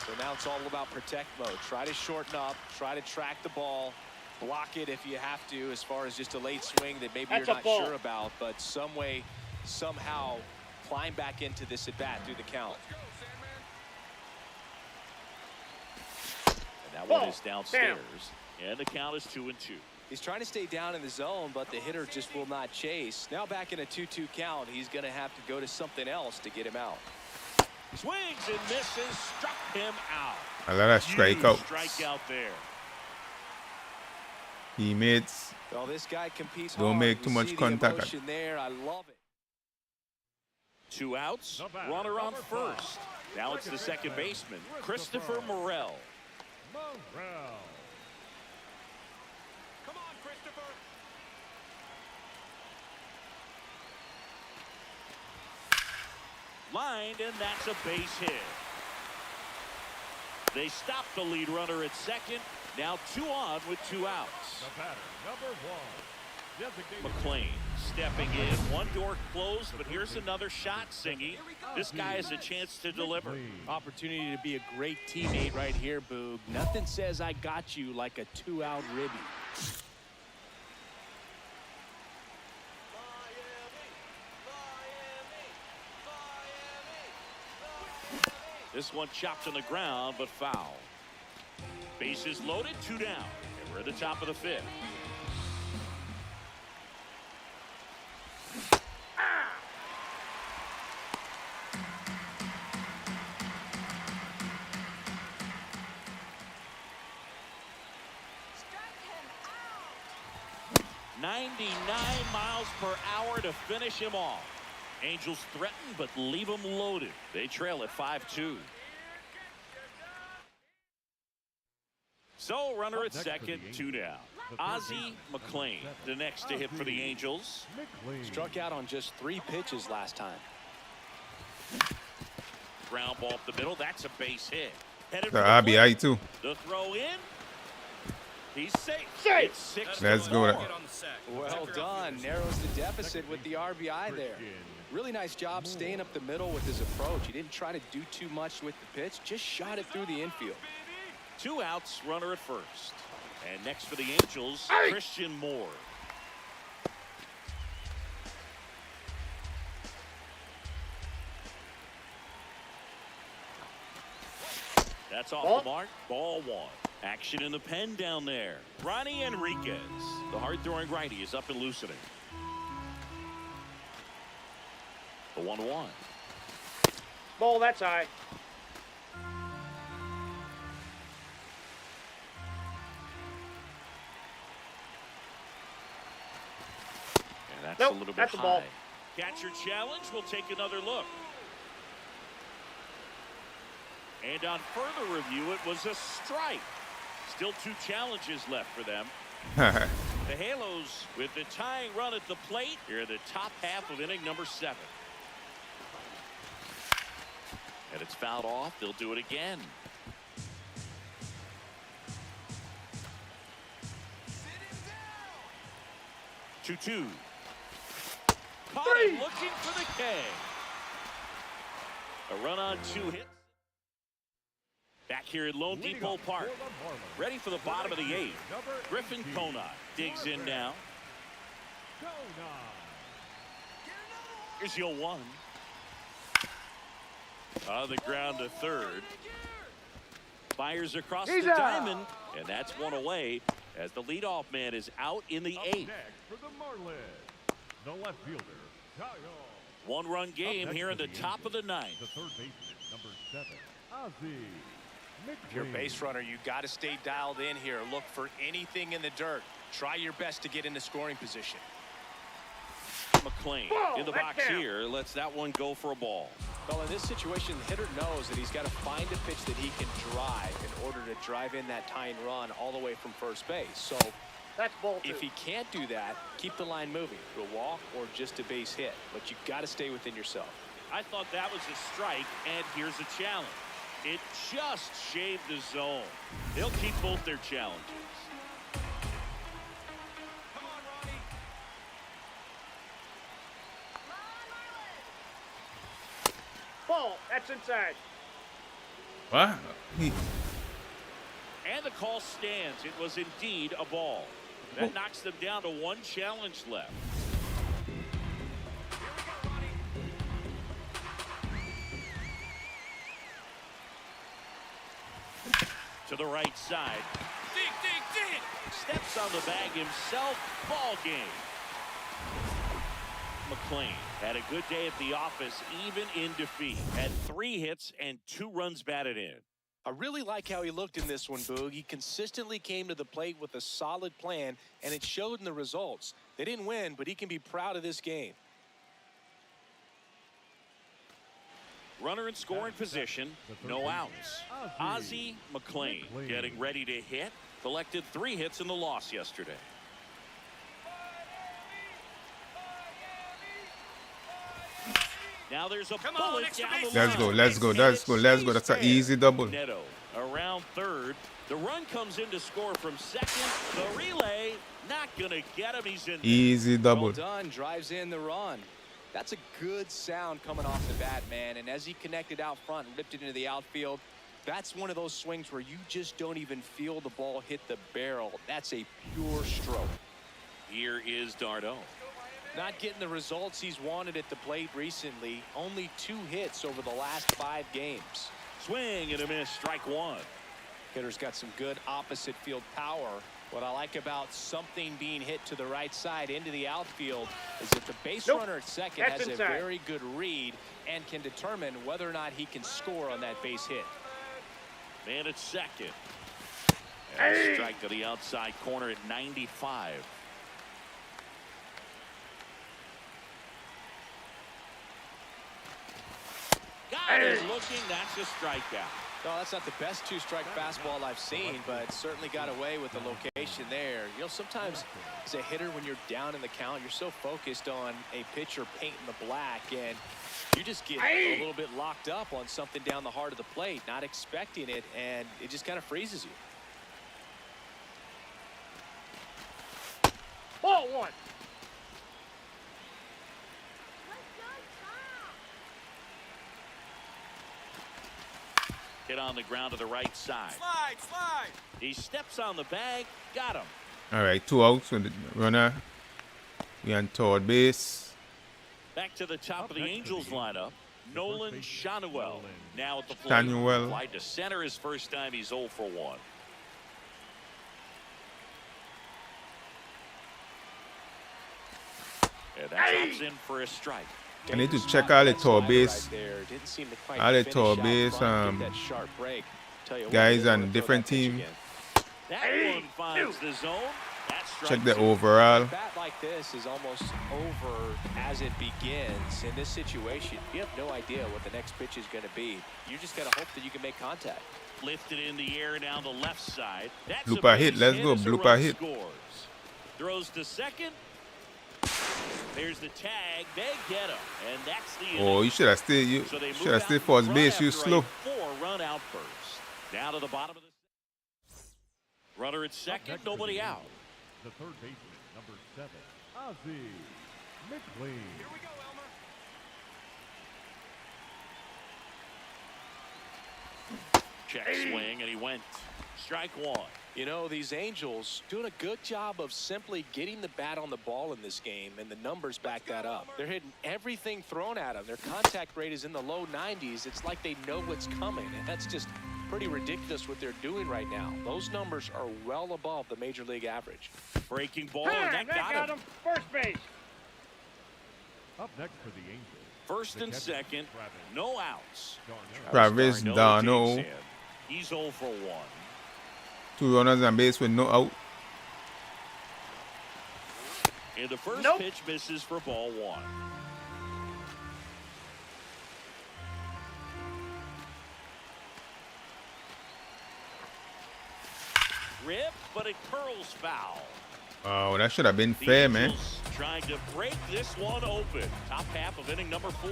E: So now it's all about protect mode. Try to shorten up. Try to track the ball. Block it if you have to, as far as just a late swing that maybe you're not sure about. But some way, somehow, climb back into this at-bat through the count.
B: That one is downstairs, and the count is 2-2.
E: He's trying to stay down in the zone, but the hitter just will not chase. Now back in a 2-2 count, he's going to have to go to something else to get him out.
B: Swings and misses, struck him out.
A: A lot of strikeouts.
B: Strikeout there.
A: Teammates
E: Well, this guy competes
A: don't
E: hard.
A: make too much contact.
E: There, I love it.
B: 2 outs, runner on first. Now it's the second baseman, Christopher Morel.
G: Come on, Christopher.
B: Lined, and that's a base hit. They stop the lead runner at second. Now 2 on with 2 outs.
C: The batter, number 1.
B: McLean stepping in. One door closed, but here's another shot, Singy. This guy has a chance to deliver.
E: Opportunity to be a great teammate right here, Boog. Nothing says I got you like a 2-out ribby.
B: This one chopped on the ground, but foul. Bases loaded, 2 down. And we're at the top of the 5th.
H: Strike him out.
B: 99 miles per hour to finish him off. Angels threaten, but leave him loaded. They trail at 5-2. So, runner at second, 2 down. Ozzie McLean, the next to hit for the Angels.
E: Struck out on just 3 pitches last time.
B: Ground ball up the middle. That's a base hit. Headed
A: The
B: for
A: RBI too.
B: the throw in. He's safe.
F: Safe.
B: It's 6-4.
A: Let's go.
G: Get on the sack.
E: Well done. Narrows the deficit with the RBI there. Really nice job staying up the middle with his approach. He didn't try to do too much with the pitch. Just shot it through the infield.
B: 2 outs, runner at first. And next for the Angels, Christian Moore. That's off the mark. Ball 1. Action in the pen down there. Ronnie Enriquez. The hard-throwing righty is up and loosening. The 1-1.
F: Ball, that's high.
B: And that's
F: Nope,
B: a little bit
F: that's a
B: high.
F: ball.
B: Catcher challenge. We'll take another look. And on further review, it was a strike. Still 2 challenges left for them. The Halos with the tying run at the plate here in the top half of inning number 7. And it's fouled off. They'll do it again. 2-2. Caught him looking for the K. A run on 2 hits. Back here at Lone Depot Park. Ready for the bottom of the 8th. Griffin Conant digs in now. Here's your 1. On the ground to third. Fires across the diamond, and that's 1 away as the leadoff man is out in the 8th.
C: For the Marlins, the left fielder, Kyle.
B: 1-run game here in the top of the 9th.
C: The third baseman, number 7, Ozzie McLean.
E: If you're a base runner, you got to stay dialed in here. Look for anything in the dirt. Try your best to get into scoring position.
B: McLean in the box here lets that one go for a ball.
E: Well, in this situation, the hitter knows that he's got to find a pitch that he can drive in order to drive in that tying run all the way from first base. So
F: That's ball 2.
E: if he can't do that, keep the line moving to a walk or just a base hit. But you've got to stay within yourself.
B: I thought that was a strike, and here's a challenge. It just shaved the zone. They'll keep both their challenges.
G: Come on, Ronnie.
F: Ball. That's inside.
A: What?
B: And the call stands. It was indeed a ball. That knocks them down to 1 challenge left. To the right side.
G: Dig, dig, dig.
B: Steps on the bag himself. Ball game. McLean had a good day at the office, even in defeat. Had 3 hits and 2 runs batted in.
E: I really like how he looked in this one, Boog. He consistently came to the plate with a solid plan, and it showed in the results. They didn't win, but he can be proud of this game.
B: Runner in scoring position, no outs. Ozzie McLean getting ready to hit. Collected 3 hits in the loss yesterday. Now there's a bullet down the line.
A: Let's go, let's go, let's go, let's go. That's an easy double.
B: Neto around third. The run comes in to score from second. The relay not gonna get him. He's in.
A: Easy double.
E: Well done, drives in the run. That's a good sound coming off the bat, man. And as he connected out front and ripped it into the outfield, that's one of those swings where you just don't even feel the ball hit the barrel. That's a pure stroke.
B: Here is Darno.
E: Not getting the results he's wanted at the plate recently. Only 2 hits over the last 5 games.
B: Swing and a miss. Strike 1.
E: Hitter's got some good opposite field power. What I like about something being hit to the right side into the outfield is that the base runner at second has a very good read and can determine whether or not he can score on that base hit.
B: Man at second. And a strike to the outside corner at 95. Got it looking. That's a strikeout.
E: No, that's not the best 2-strike fastball I've seen, but certainly got away with the location there. You know, sometimes as a hitter, when you're down in the count, you're so focused on a pitcher painting the black, and you just get a little bit locked up on something down the heart of the plate, not expecting it, and it just kind of freezes you.
F: Ball 1.
B: Hit on the ground to the right side.
G: Slide, slide.
B: He steps on the bag. Got him.
A: All right, 2 outs with the runner. We on third base.
B: Back to the top of the Angels lineup. Nolan Shanuel now at the plate.
A: Shanuel.
B: Wide to center his first time. He's 0 for 1. And that drops in for a strike.
A: I need to check all the third base.
E: Right,
A: All the third base guys on different team.
B: That one finds the zone. That's
A: Check the overall.
E: A bat like this is almost over as it begins. In this situation, you have no idea what the next pitch is going to be. You just got to hope that you can make contact.
B: Lifted in the air down the left side. That's
A: Blooper
B: a
A: hit.
B: base
A: Let's go.
B: as a
A: Blooper
B: run
A: hit.
B: Scores. Throws to second. There's the tag. They get him, and that's the.
A: Oh, you should have stayed. You
B: so
A: should have stayed first base. You slow.
B: 4-run outburst. Now to the bottom of the. Runner at second. Nobody out.
C: The third baseman, number 7, Ozzie McLean.
G: Here we go, Elmer.
B: Check swing, and he went. Strike one.
E: You know, these Angels doing a good job of simply getting the bat on the ball in this game, and the numbers back that up. They're hitting everything thrown at them. Their contact rate is in the low 90s. It's like they know what's coming, and that's just pretty ridiculous what they're doing right now. Those numbers are well above the major league average.
B: Breaking ball, and that got him.
F: First base.
C: Up next for the Angels.
B: First and second, no outs.
A: Travis Darno.
B: takes in. He's 0 for 1.
A: 2 runners on base with no out.
B: And the first
F: Nope.
B: pitch misses for ball 1. Rip, but it curls foul.
A: Oh, that should have been
B: The
A: fair, man.
B: Angels trying to break this one open. Top half of inning number 4.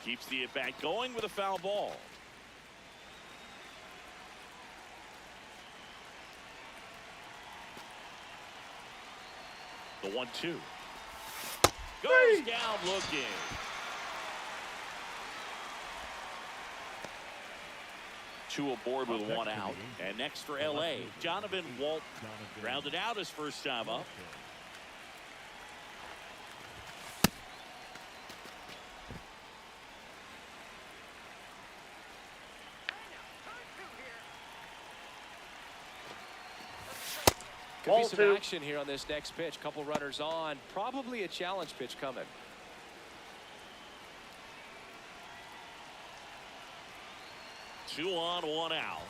B: Keeps the at-bat going with a foul ball. The 1-2. Goes down looking. Two aboard with 1 out. And next for LA, Jonathan Walt grounded out his first time up.
E: Could be
F: Ball
E: some
F: 2.
E: action here on this next pitch. Couple runners on. Probably a challenge pitch coming.
B: Two on, 1 out.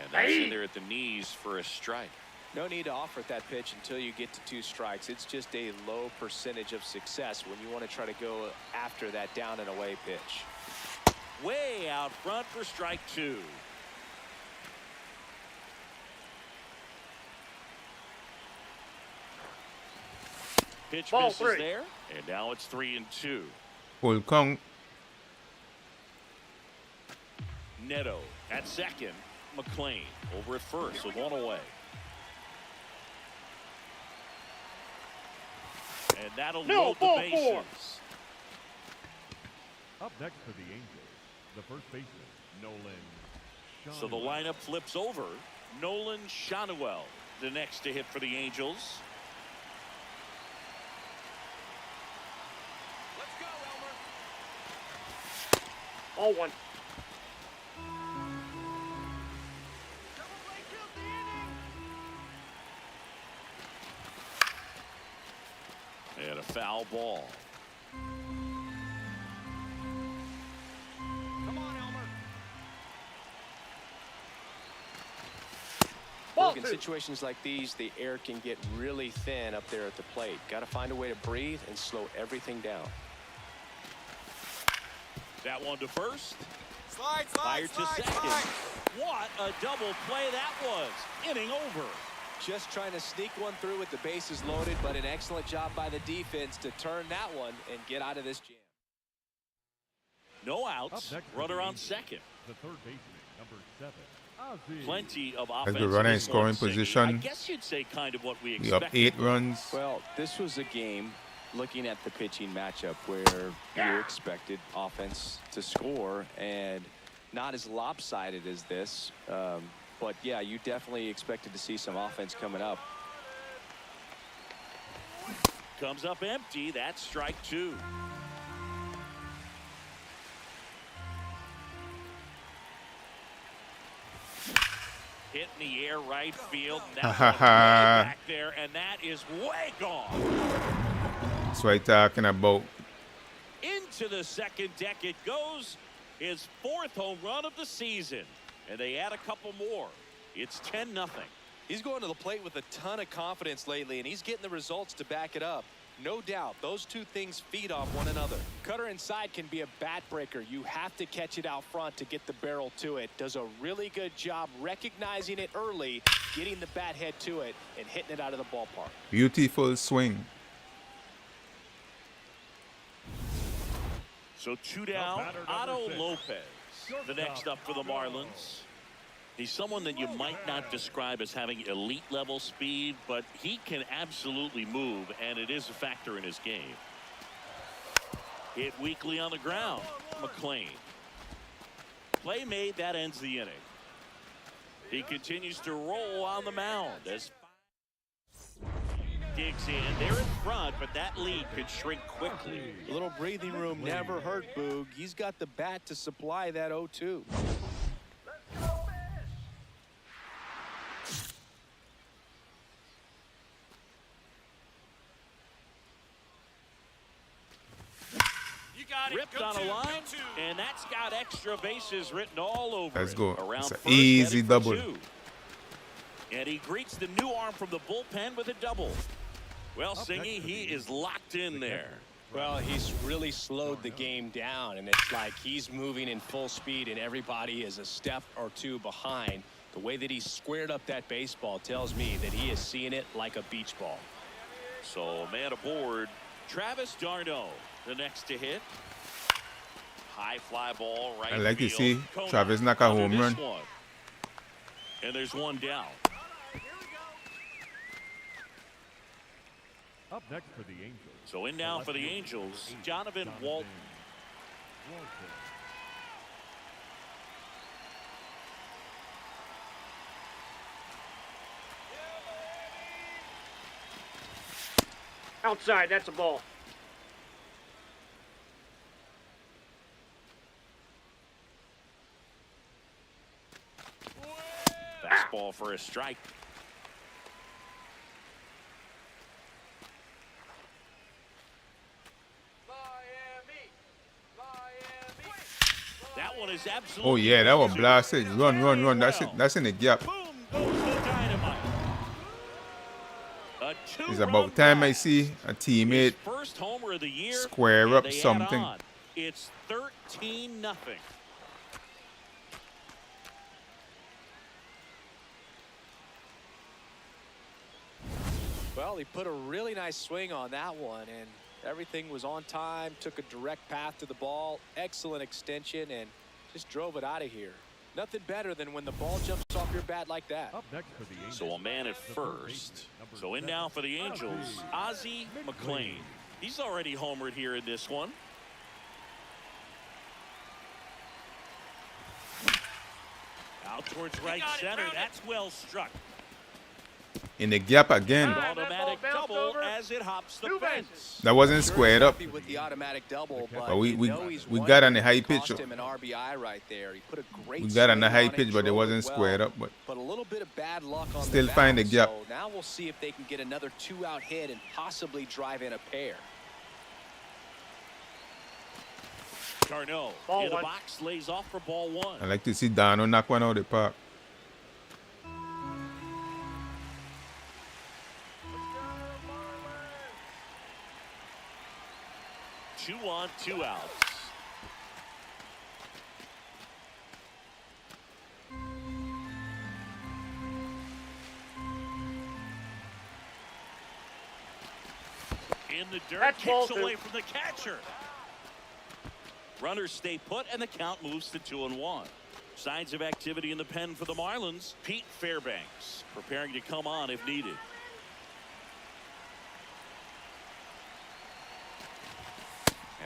B: And that's in there at the knees for a strike.
E: No need to offer at that pitch until you get to 2 strikes. It's just a low percentage of success when you want to try to go after that down and away pitch.
B: Way out front for strike 2. Pitch
F: Ball
B: misses
F: 3.
B: there, and now it's 3-2.
A: Full count.
B: Neto at second. McLean over at first with 1 away. And that'll load the
F: ball
B: bases.
F: 4.
C: Up next for the Angels, the first baseman, Nolan.
B: So the lineup flips over. Nolan Shanuel, the next to hit for the Angels.
G: Let's go, Elmer.
F: All 1.
H: Double play killed the inning.
B: And a foul ball.
G: Come on, Elmer.
F: Ball
E: Look, in
F: 2.
E: situations like these, the air can get really thin up there at the plate. Got to find a way to breathe and slow everything down.
B: That one to first.
G: Slide,
B: Fired
G: slide,
B: to
G: slide,
B: second.
G: slide.
B: What a double play that was. Inning over.
E: Just trying to sneak one through with the bases loaded, but an excellent job by the defense to turn that one and get out of this jam.
B: No
C: Up
B: outs.
C: next for
B: Runner
C: the
B: on
C: Angels,
B: second.
C: the third baseman, number 7, Ozzie.
B: Plenty of
A: As
B: offense.
A: the runner
B: in
A: in
B: this
A: scoring
B: one, Siggy.
A: position.
B: I guess you'd say kind of what we
A: You up
B: expected.
A: 8 runs.
E: Well, this was a game looking at the pitching matchup where you expected offense to score and not as lopsided as this. But yeah, you definitely expected to see some offense coming up.
B: Comes up empty. That's strike 2. Hit in the air right field. That's
A: Ha, ha,
B: way
A: ha.
B: back there, and that is way gone.
A: That's what I'm talking about.
B: Into the second deck it goes. His 4th home run of the season. And they add a couple more. It's 10-0.
E: He's going to the plate with a ton of confidence lately, and he's getting the results to back it up. No doubt, those two things feed off one another. Cutter inside can be a bat breaker. You have to catch it out front to get the barrel to it. Does a really good job recognizing it early, getting the bat head to it, and hitting it out of the ballpark.
A: Beautiful swing.
B: So 2 down, Otto Lopez, the next up for the Marlins. He's someone that you might not describe as having elite level speed, but he can absolutely move, and it is a factor in his game. Hit weakly on the ground, McLean. Play made, that ends the inning. He continues to roll on the mound as digs in. They're in front, but that lead could shrink quickly.
E: A little breathing room never hurt Boog. He's got the bat to supply that 0-2.
B: Ripped on a line, and that's got extra bases written all over
A: Let's
B: it.
A: go.
B: Around
A: It's an
B: first,
A: easy
B: headed for
A: double.
B: 2. And he greets the new arm from the bullpen with a double. Well, Singy, he is locked in there.
E: Well, he's really slowed the game down, and it's like he's moving in full speed, and everybody is a step or 2 behind. The way that he squared up that baseball tells me that he is seeing it like a beach ball.
B: So, man aboard, Travis d'Arnaud, the next to hit. High fly ball right
A: I like to
B: field.
A: see
B: Kona
A: Travis knock a
B: under
A: home
B: this
A: run.
B: one. And there's 1 down.
C: Up next for the Angels.
B: So in now for the Angels, Jonathan Walton.
F: Outside, that's a ball.
B: Fastball for a strike. That one is absolutely.
A: Oh yeah, that was
B: crazy.
A: blasted. Run, run, run. That's it.
B: Well.
A: That's in the gap.
B: Boom goes the dynamite. A
A: It's
B: two-run
A: about time I
B: drive.
A: see a
B: His
A: teammate
B: first homer of the year.
A: square
B: and
A: up
B: they add
A: something.
B: on. It's 13-0.
E: Well, he put a really nice swing on that one, and everything was on time, took a direct path to the ball, excellent extension, and just drove it out of here. Nothing better than when the ball jumps off your bat like that.
C: Up next for the Angels.
B: So a man at first. So in now for the Angels, Ozzie McLean. He's already homered here in this one. Out towards right center. That's well struck.
A: In the gap again.
B: An
F: All right,
B: automatic
F: that ball bounced
B: double
F: over.
B: as it hops the
F: New
B: fence.
F: bases.
A: That wasn't squared up.
E: Happy with the automatic double,
A: But we-
E: you
A: we-
E: know he's
A: we
E: won
A: got on
E: it.
A: the high
E: Cost
A: pitch.
E: him an RBI right there. He put a great
A: We got on the
E: swing
A: high
E: it,
A: pitch, but it
E: drove
A: wasn't
E: well.
A: squared up. But
E: But a little bit of bad luck on
A: Still
E: the
A: find the
E: mound,
A: gap.
E: So now we'll see if they can get another 2-out hit and possibly drive in a pair.
B: Carno
F: Ball
B: in the
F: one.
B: box, lays off for ball 1.
A: I like to see Dano knock one out of the park.
B: 2 on, 2 outs. In the dirt,
F: That's ball
B: kicks
F: 2.
B: away from the catcher. Runners stay put, and the count moves to 2-1. Signs of activity in the pen for the Marlins. Pete Fairbanks preparing to come on if needed.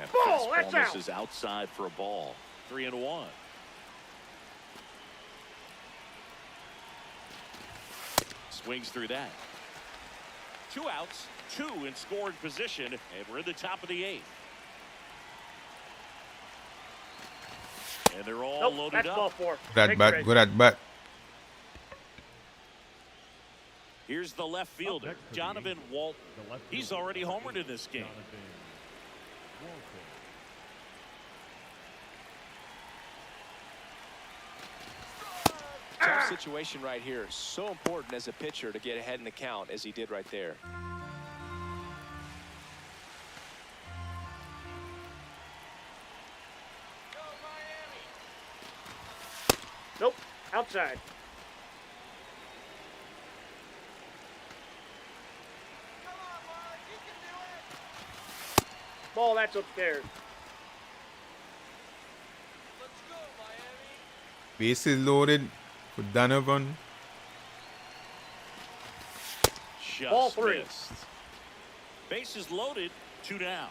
B: And
F: Ball,
B: fastball
F: that's out.
B: misses outside for a ball. 3-1. Swings through that. 2 outs, 2 in scoring position, and we're in the top of the 8th. And they're all
F: Nope,
B: loaded
F: that's
B: up.
F: ball 4.
A: Good at bat. Good at bat.
B: Here's the left fielder,
C: next for the
B: Jonathan
C: Angels,
B: Walton.
C: the left
B: He's
C: fielder,
B: already homered in this game.
C: Jonathan Walton.
E: Tough situation right here. So important as a pitcher to get ahead in the count as he did right there.
F: Nope, outside.
H: Come on, Mark. You can do it.
F: Ball, that's upstairs.
A: Bases loaded for Donovan.
B: Just
F: 3.
B: missed. Bases loaded, 2 down.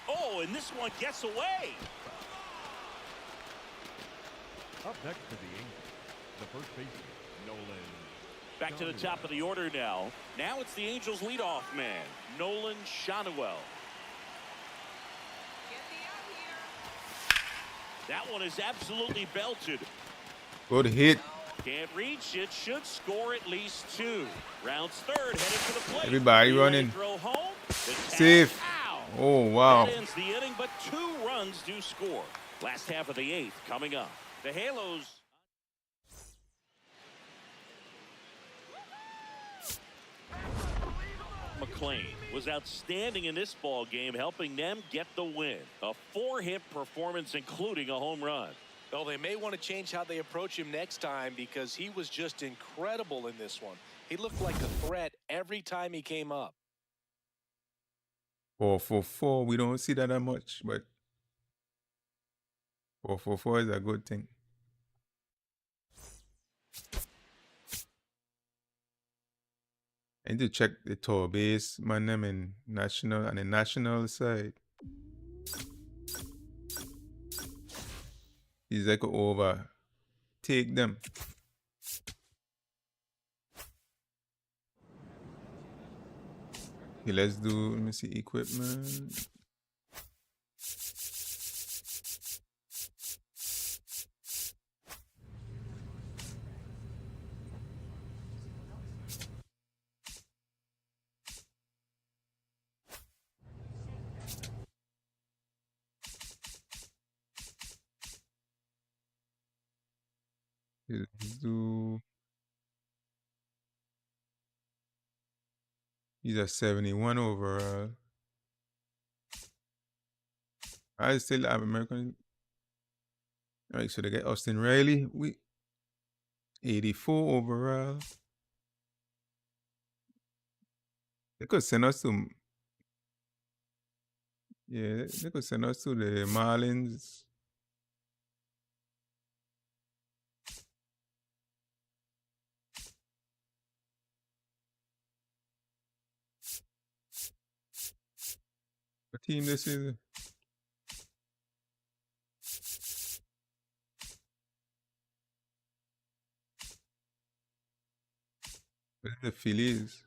B: Oh, and this one gets away.
C: Up next to the Angels, the first baseman, Nolan.
B: Back to the top of the order now. Now it's the Angels leadoff man, Nolan Shotwell.
D: Get me out here.
B: That one is absolutely belted.
A: Good hit.
B: Can't reach it. Should score at least 2. Rounds third, headed to the plate.
A: Everybody
B: Relay
A: running.
B: Throw home. The tag
A: Safe.
B: out.
A: Oh, wow.
B: That ends the inning, but 2 runs do score. Last half of the 8th coming up. The Halos. McLean was outstanding in this ball game, helping them get the win. A 4-hit performance, including a home run.
E: Well, they may want to change how they approach him next time because he was just incredible in this one. He looked like a threat every time he came up.
A: 4-4-4. We don't see that much, but 4-4-4 is a good thing. I need to check the tour base man them in national on the national side. He's like overtake them. Okay, let's do, let me see, equipment. Let's do, he's a 71 overall. I still have American. All right, so they get Austin Riley. We 84 overall. They could send us to, yeah, they could send us to the Marlins. What team this is? What is the Phillies?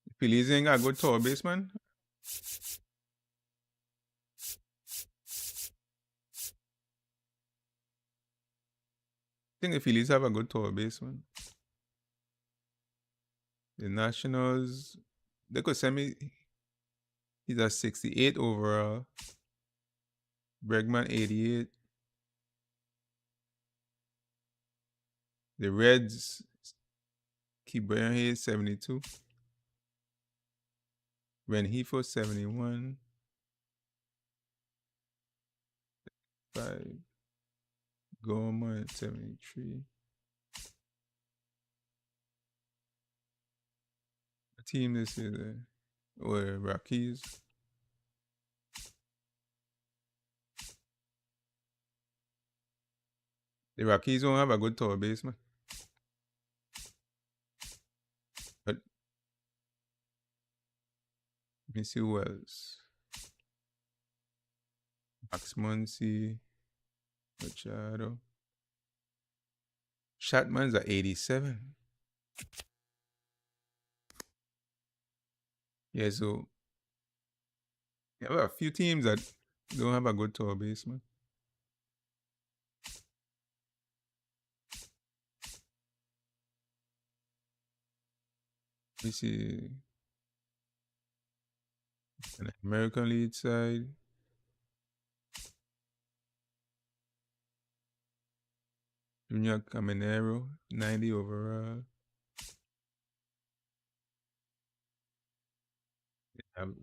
A: The Phillies ain't got a good third baseman. I think the Phillies have a good third baseman. The Nationals, they could send me. He's a 68 overall. Bregman 88. The Reds keep Brian Hayes 72. Renhefo 71. 5. Gorman 73. What team this is? Or Rockies? The Rockies don't have a good third baseman. But let me see who else. Max Muncy. Machado. Shatman's at 87. Yeah, so you have a few teams that don't have a good third baseman. Let me see. On the American League side. Junior Caminero, 90 overall.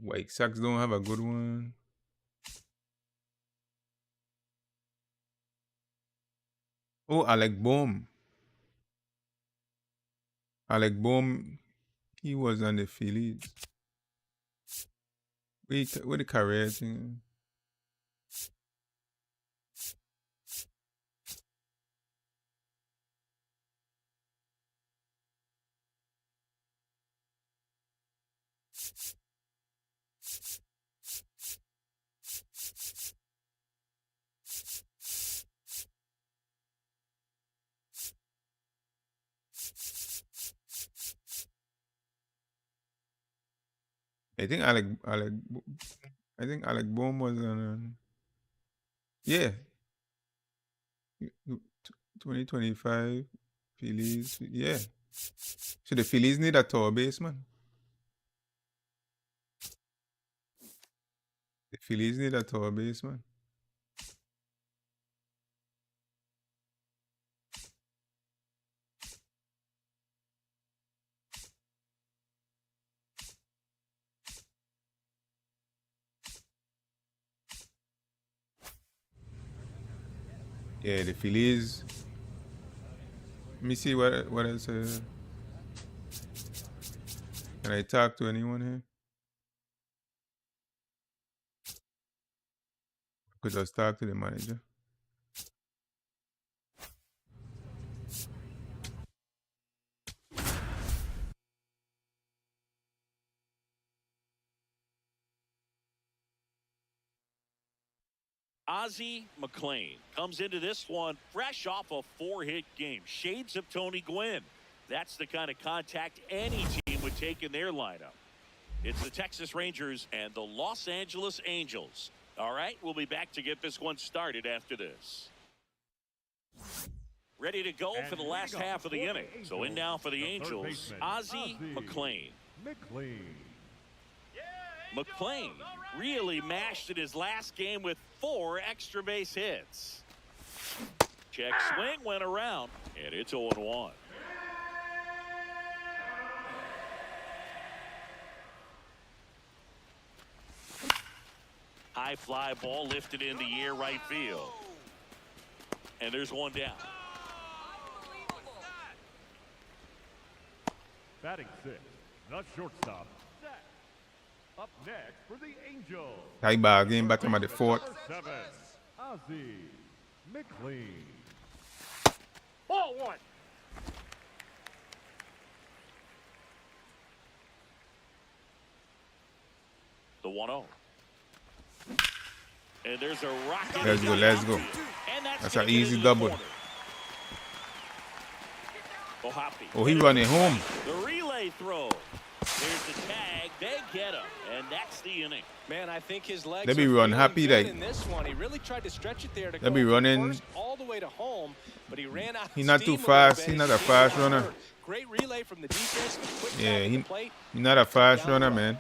A: White Sox don't have a good one. Oh, Alec Bohm. Alec Bohm, he was on the Phillies. With the career thing. I think Alec Bohm was on. Yeah, 2025 Phillies. Yeah. So the Phillies need a tour base, man. The Phillies need a tour base, man. Yeah, the Phillies. Let me see what else. Can I talk to anyone here? Could just talk to the manager.
B: Ozzie McLean comes into this one fresh off a 4-hit game. Shades of Tony Gwynn. That's the kind of contact any team would take in their lineup. It's the Texas Rangers and the Los Angeles Angels. All right, we'll be back to get this one started after this. Ready to go for the last half of the inning. So in now for the Angels, Ozzie McLean. McLean really mashed in his last game with 4 extra base hits. Check swing went around, and it's 0-1. High fly ball lifted in the air right field. And there's one down.
C: Batting 6, the shortstop. Up next for the Angels.
A: High ball game, bottom of the 4th.
C: 7, Ozzie McLean.
F: Ball 1.
B: The 1-0. And there's a rocket.
A: Let's go.
B: And
A: That's an easy double. Oh, he
B: running
A: running home.
B: The relay throw. There's the tag. They get him, and that's the inning.
E: Man, I think his legs.
A: They be run happy
E: good
A: like.
E: in this one. He really tried to stretch it there to
A: They
E: go
A: be
E: from
A: running.
E: first all the way to home, but he ran out.
A: He not
E: steam
A: too
E: a little
A: fast.
E: bit.
A: He not a
E: He
A: fast
E: got
A: runner.
E: hurt. Great relay from the defense. Quick
A: Yeah,
E: tap at the plate.
A: he not a fast
E: Down
A: runner,
E: low.
A: man.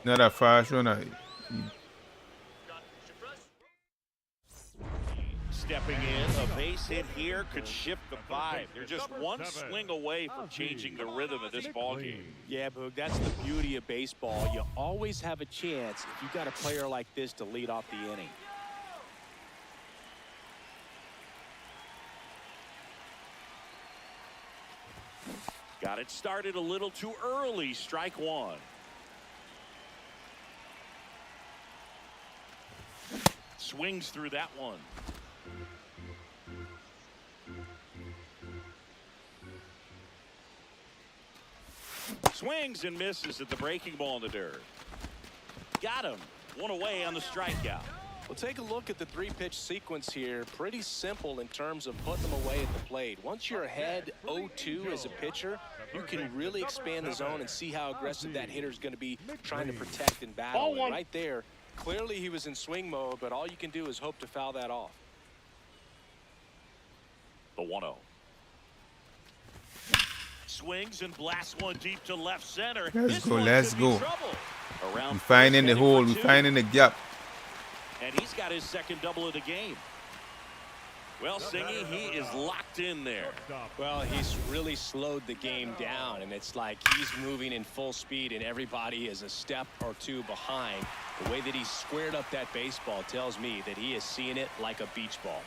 A: Not a fast runner.
B: Stepping in, a base hit here could shift the vibe. They're just one swing away from changing the rhythm of this ballgame.
E: Yeah, Boog, that's the beauty of baseball. You always have a chance if you got a player like this to lead off the inning.
B: Got it started a little too early. Strike 1. Swings through that one. Swings and misses at the breaking ball in the dirt. Got him. One away on the strikeout.
E: Well, take a look at the 3-pitch sequence here. Pretty simple in terms of putting them away at the plate. Once you're ahead 0-2 as a pitcher, you can really expand the zone and see how aggressive that hitter is going to be trying to protect and battle. And right there, clearly he was in swing mode, but all you can do is hope to foul that off.
B: The 1-0. Swings and blasts one deep to left center.
A: Let's go.
B: Around
A: We finding the
B: first,
A: hole.
B: heading
A: We
B: for 2.
A: finding the gap.
B: And he's got his second double of the game. Well, Singy, he is locked in there.
E: Well, he's really slowed the game down, and it's like he's moving in full speed, and everybody is a step or two behind. The way that he squared up that baseball tells me that he is seeing it like a beach ball.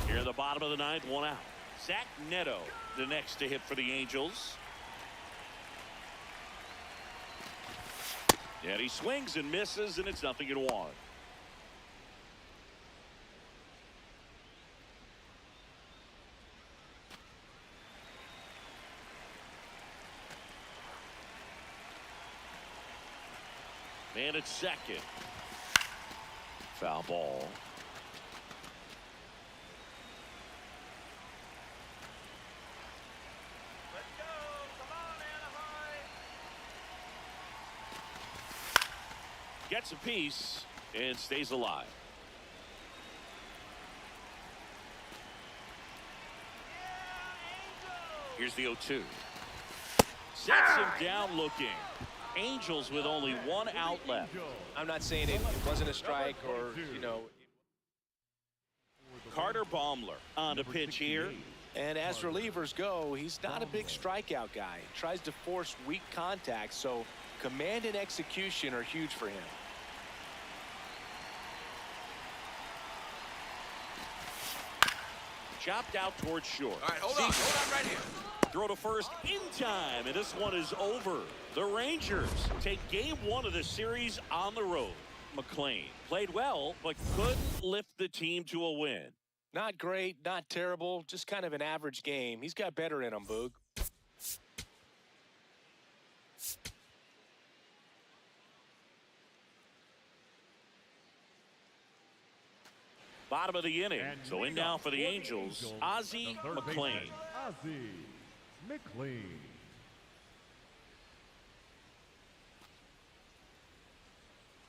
B: Here in the bottom of the 9th, 1 out. Zach Neto, the next to hit for the Angels. And he swings and misses, and it's 0-1. Man at second. Foul ball.
H: Let's go. Come on, Anaheim.
B: Gets a piece and stays alive. Here's the 0-2. Sets him down looking. Angels with only one out left.
E: I'm not saying it wasn't a strike or, you know.
B: Carter Baumler on the pitch here.
E: And as relievers go, he's not a big strikeout guy. He tries to force weak contact, so command and execution are huge for him.
B: Chopped out towards short.
G: All right, hold on right here.
B: Throw to first in time, and this one is over. The Rangers take game 1 of the series on the road. McLean played well, but couldn't lift the team to a win.
E: Not great, not terrible, just kind of an average game. He's got better in him, Boog.
B: Bottom of the inning.
C: And
B: So in now for the Angels, Ozzie
C: the third
B: McLean.
C: baseman, Ozzie McLean.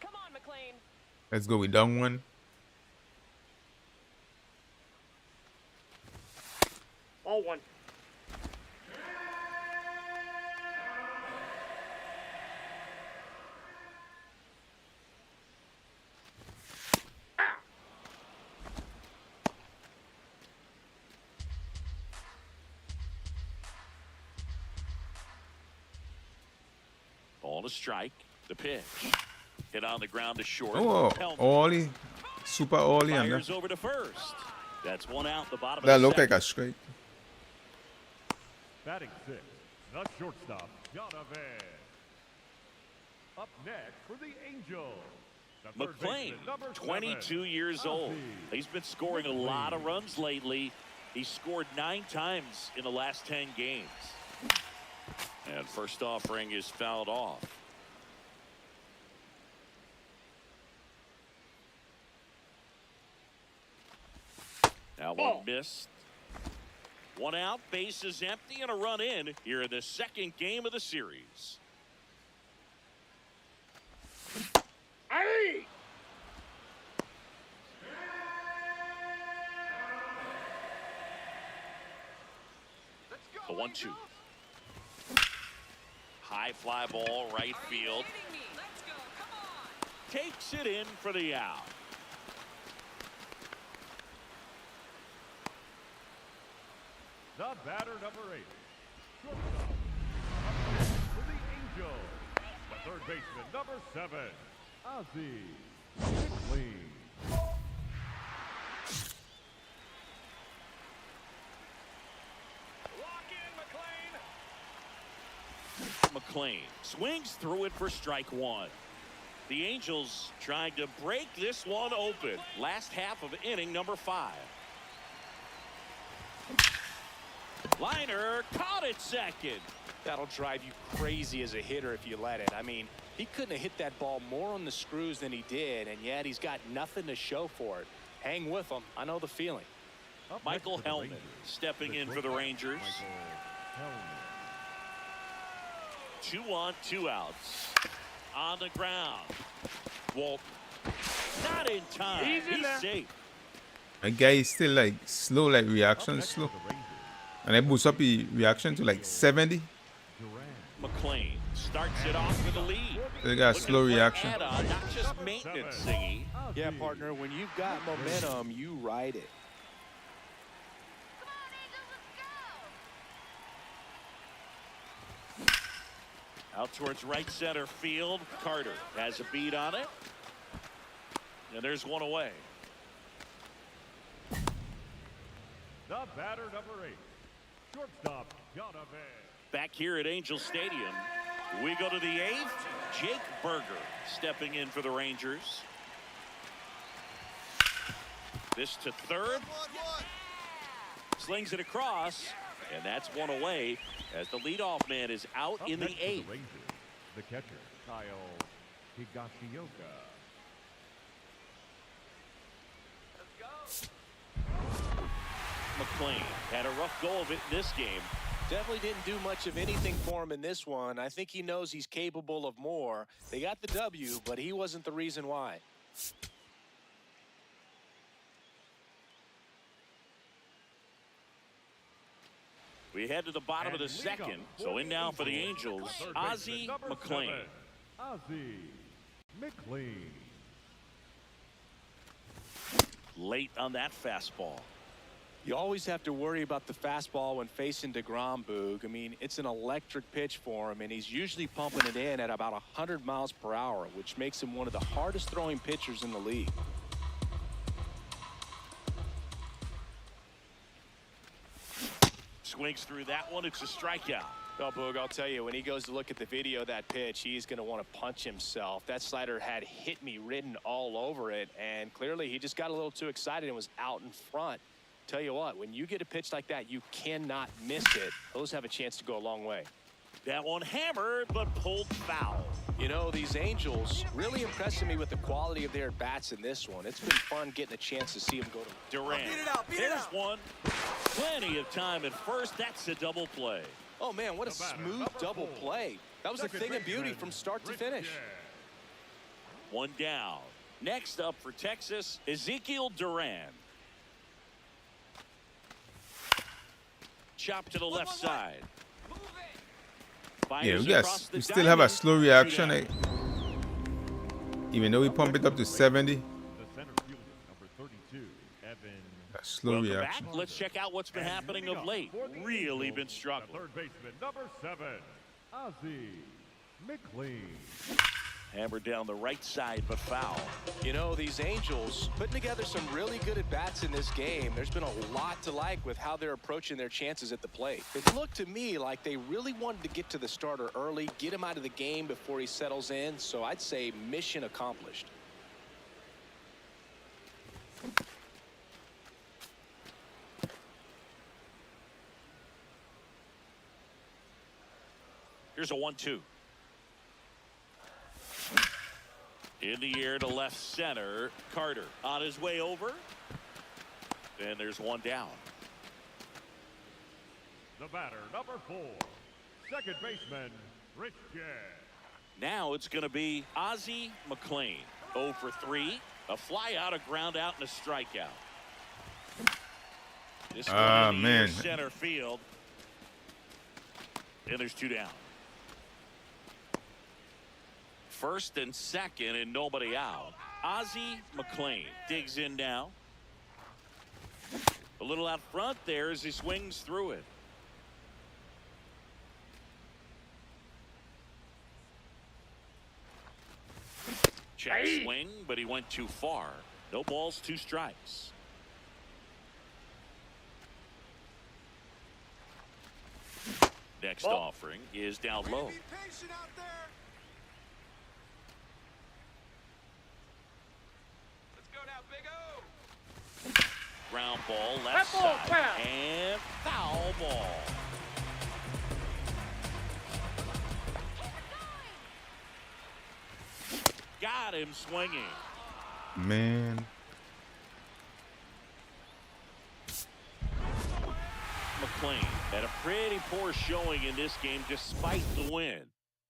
D: Come on, McLean.
A: Let's go with down one.
F: All one.
B: Ball to strike. The pitch. Hit on the ground to short.
A: Oh,
B: Helmet
A: Ollie. Super Ollie. And
B: fires over to first. That's one out the bottom
A: that
B: of the
A: looked like
B: second.
A: a strike.
C: Batting six, the shortstop, Donovan. Up next for the Angels, the third
B: McLean,
C: baseman, number
B: 22
C: 7,
B: years old.
C: Ozzie
B: He's been scoring a lot of runs lately. He's scored 9 times in the last 10 games. And first offering is fouled off. Now one missed. One out, base is empty, and a run in here in the second game of the series.
F: Aye.
H: Let's go.
B: The 1-2.
H: Angels.
B: High fly ball, right field.
H: Hitting me. Let's go. Come on.
B: Takes it in for the out.
C: The batter, number 8, shortstop. Up next for the Angels, the third baseman, number 7, Ozzie McLean.
F: Lock in, McLean.
B: McLean swings through it for strike 1. The Angels trying to break this one open. Last half of inning number 5. Liner caught it second.
E: That'll drive you crazy as a hitter if you let it. I mean, he couldn't have hit that ball more on the screws than he did, and yet he's got nothing to show for it. Hang with him. I know the feeling.
C: Up next
B: Michael
C: for the
B: Hellman
C: Rangers,
B: stepping
C: the
B: in for the
C: great
B: Rangers.
C: Michael Hellman.
B: 2 on, 2 outs. On the ground. Walt not in time.
F: He's in there.
B: safe.
A: A guy is still like slow, like
C: Up
A: reaction
C: next
A: slow.
C: for the Rangers,
A: And I boost up the reaction to like 70.
C: Duran.
B: McLean starts it off with a lead.
A: They got a slow
B: Looking for
A: reaction.
B: add-on, not just maintenance, Singy.
E: Yeah, partner, when you've got momentum, you ride it.
H: Come on, Angels. Let's go.
B: Out towards right center field. Carter has a beat on it. And there's one away.
C: The The batter, number 8. Shortstop, Donovan.
B: Back here at Angel Stadium, we go to the 8th. Jake Berger stepping in for the Rangers. This to third. Slings it across, and that's one away as the leadoff man is out
C: Up
B: in the
C: next for
B: 8th.
C: Rangers, the catcher, Kyle Higashioka.
D: Let's go.
B: McLean had a rough go of it in this game.
E: Definitely didn't do much of anything for him in this one. I think he knows he's capable of more. They got the W, but he wasn't the reason why.
B: We head to the bottom of the second. So in now for the Angels, Ozzie McLean.
C: Ozzie McLean.
B: Late on that fastball.
E: You always have to worry about the fastball when facing DeGrom, Boog. I mean, it's an electric pitch for him, and he's usually pumping it in at about 100 miles per hour, which makes him one of the hardest throwing pitchers in the league.
B: Swings through that one. It's a strikeout.
E: Well, Boog, I'll tell you, when he goes to look at the video of that pitch, he's going to want to punch himself. That slider had "hit me" written all over it, and clearly he just got a little too excited and was out in front. Tell you what, when you get a pitch like that, you cannot miss it. Those have a chance to go a long way.
B: That one hammered, but pulled foul.
E: You know, these Angels really impressing me with the quality of their bats in this one. It's been fun getting a chance to see them go to
B: Durant. There's one. Plenty of time at first. That's a double play.
E: Oh, man, what a smooth double play. That was a thing of beauty from start to finish.
B: One down. Next up for Texas, Ezekiel Duran. Chop to the left side.
A: Yeah,
B: Fires
A: we
B: across the
A: still have a
B: diamond.
A: slow reaction.
B: 2 down.
A: Even though we pump it up to 70,
C: The center fielder, number 32, Evan.
A: a slow
B: Welcome
A: reaction.
B: back. Let's check out what's been happening of late.
C: For the
B: Really
C: Angels,
B: been
C: the
B: struggling.
C: third baseman, number 7, Ozzie McLean.
B: Hammered down the right side, but foul.
E: You know, these Angels putting together some really good at-bats in this game. There's been a lot to like with how they're approaching their chances at the plate. It looked to me like they really wanted to get to the starter early, get him out of the game before he settles in. So I'd say mission accomplished.
B: Here's a 1-2. In the air to left center. Carter on his way over. And there's one down.
C: The batter, number 4, second baseman, Rich Jazz.
B: Now it's going to be Ozzie McLean. 0 for 3. A fly out, a ground out, and a strikeout. This one in the air,
A: man.
B: center field. And there's 2 down. First and second and nobody out. Ozzie McLean digs in now. A little out front there as he swings through it. Check swing, but he went too far. No balls, 2 strikes. Next offering is down low.
D: Let's go now, Big O.
B: Ground ball left
F: That ball
B: side
F: foul.
B: and foul ball. Got him swinging.
A: Man,
B: McLean had a pretty poor showing in this game despite the win.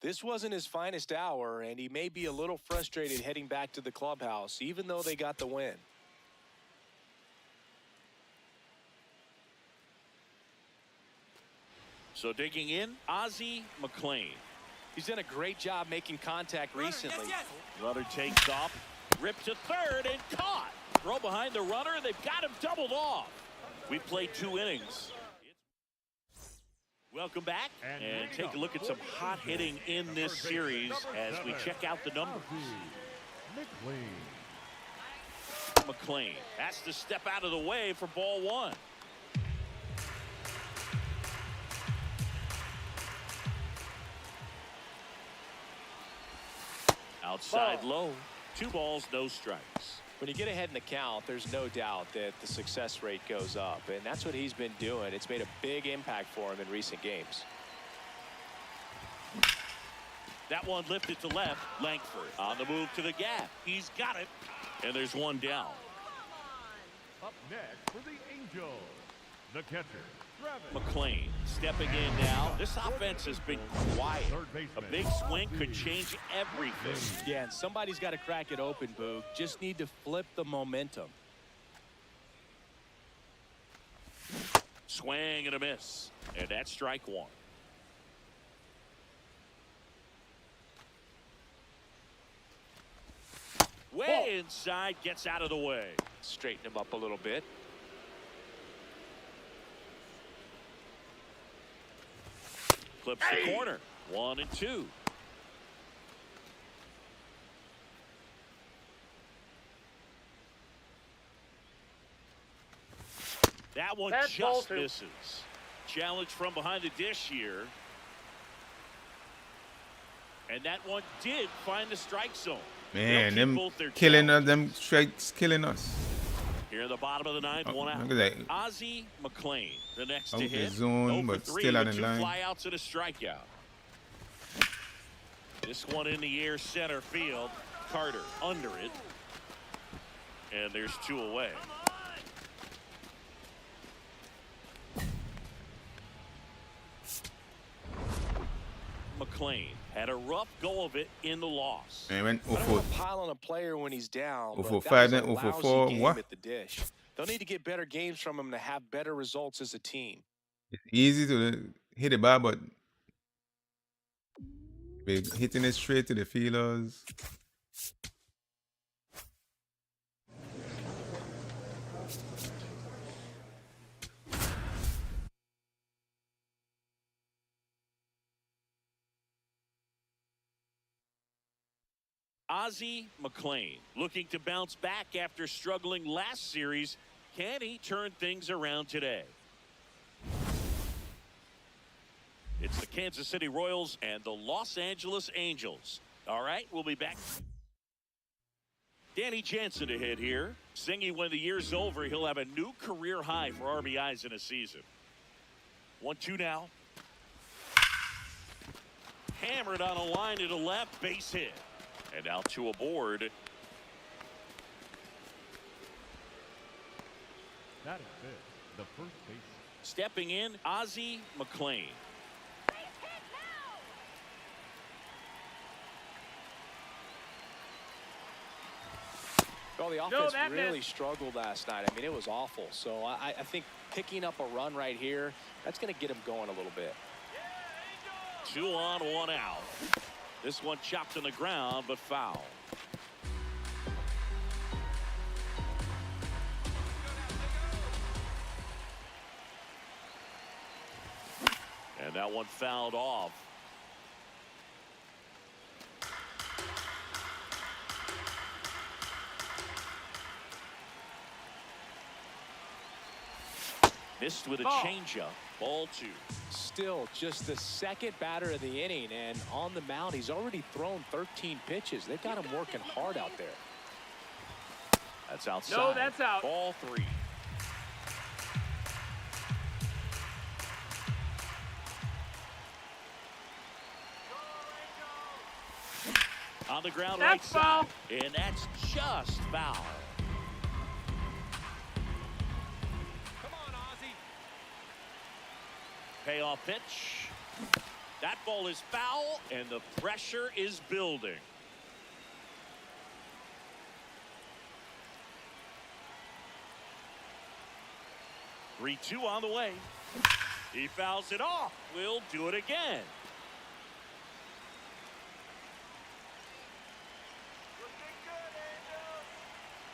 E: This wasn't his finest hour, and he may be a little frustrated heading back to the clubhouse, even though they got the win.
B: So digging in, Ozzie McLean.
E: He's done a great job making contact recently.
B: Runner takes off, ripped to third and caught. Throw behind the runner. They've got him doubled off. We played 2 innings. Welcome back and take a look at some hot hitting in this series as we check out the numbers.
C: McLean.
B: McLean has to step out of the way for ball 1. Outside low. 2 balls, no strikes.
E: When you get ahead in the count, there's no doubt that the success rate goes up, and that's what he's been doing. It's made a big impact for him in recent games.
B: That one lifted to left. Langford on the move to the gap. He's got it. And there's 1 down.
C: Up next for the Angels, the catcher, Travis
B: McLean stepping in now. This offense has been quiet. A big swing could change everything.
E: Yeah, and somebody's got to crack it open, Boog. Just need to flip the momentum.
B: Swing and a miss. And that's strike 1. Way inside, gets out of the way.
E: Straighten him up a little bit.
B: Clips the corner. 1 and 2. That one
F: That's ball
B: just
F: 2.
B: misses. Challenge from behind the dish here. And that one did find the strike zone.
A: Man,
B: They'll keep
A: them
B: both their
A: killing us,
B: challenges.
A: them strikes killing us.
B: Here in the bottom of the 9th, 1 out.
A: Look at that.
B: Ozzie McLean, the next
A: Out
B: to
A: the
B: hit.
A: zone,
B: 0 for
A: but
B: 3
A: still on
B: with
A: the
B: 2
A: line.
B: flyouts and a strikeout. This one in the air, center field. Carter under it. And there's 2 away. McLean had a rough go of it in the loss.
A: And went
E: I don't
A: 0
E: want to pile on a player when he's down.
A: 0
E: but
A: for
E: that
A: 5,
E: was a
A: then 0 for
E: lousy
A: 4.
E: game
A: What?
E: at the dish. They'll need to get better games from him to have better results as a team.
A: It's easy to hit the ball, but we're hitting it straight to the feelers.
B: Ozzie McLean looking to bounce back after struggling last series. Can he turn things around today? It's the Kansas City Royals and the Los Angeles Angels. All right, we'll be back. Danny Jansen to hit here. Singy, when the year's over, he'll have a new career high for RBIs in a season. 1-2 now. Hammered on a line to the left, base hit. And now 2 aboard.
C: That is it, the first baseman.
B: Stepping in, Ozzie McLean.
E: Well, the offense really struggled last night. I mean, it was awful. So I think picking up a run right here, that's going to get him going a little bit.
B: 2 on, 1 out. This one chopped on the ground, but foul. And that one fouled off. Missed with a changeup. Ball 2.
E: Still just the second batter of the inning, and on the mound, he's already thrown 13 pitches. They've got him working hard out there.
B: That's outside.
F: No, that's out.
B: Ball 3. On the ground, right
F: That's foul.
B: side. And that's just foul.
G: Come on, Ozzie.
B: Payoff pitch. That ball is foul, and the pressure is building. Three-2 on the way. He fouls it off. We'll do it again.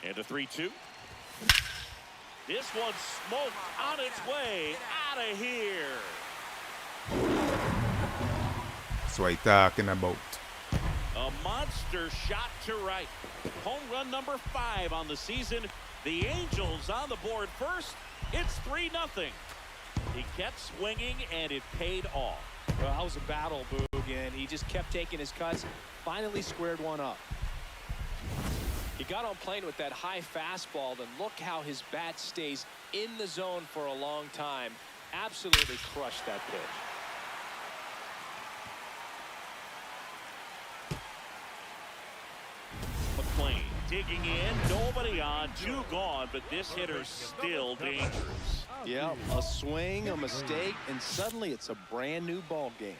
B: And a 3-2. This one's smoked on its way out of here.
A: That's what I'm talking about.
B: A monster shot to right. Home run number 5 on the season. The Angels on the board first. It's 3-0. He kept swinging, and it paid off.
E: Well, that was a battle, Boo. again. He just kept taking his cuts, finally squared one up. He got on plane with that high fastball, and look how his bat stays in the zone for a long time. Absolutely crushed that pitch.
B: McLean digging in, nobody on, 2 gone, but this hitter's still dangerous.
E: Yeah, a swing, a mistake, and suddenly it's a brand new ball game.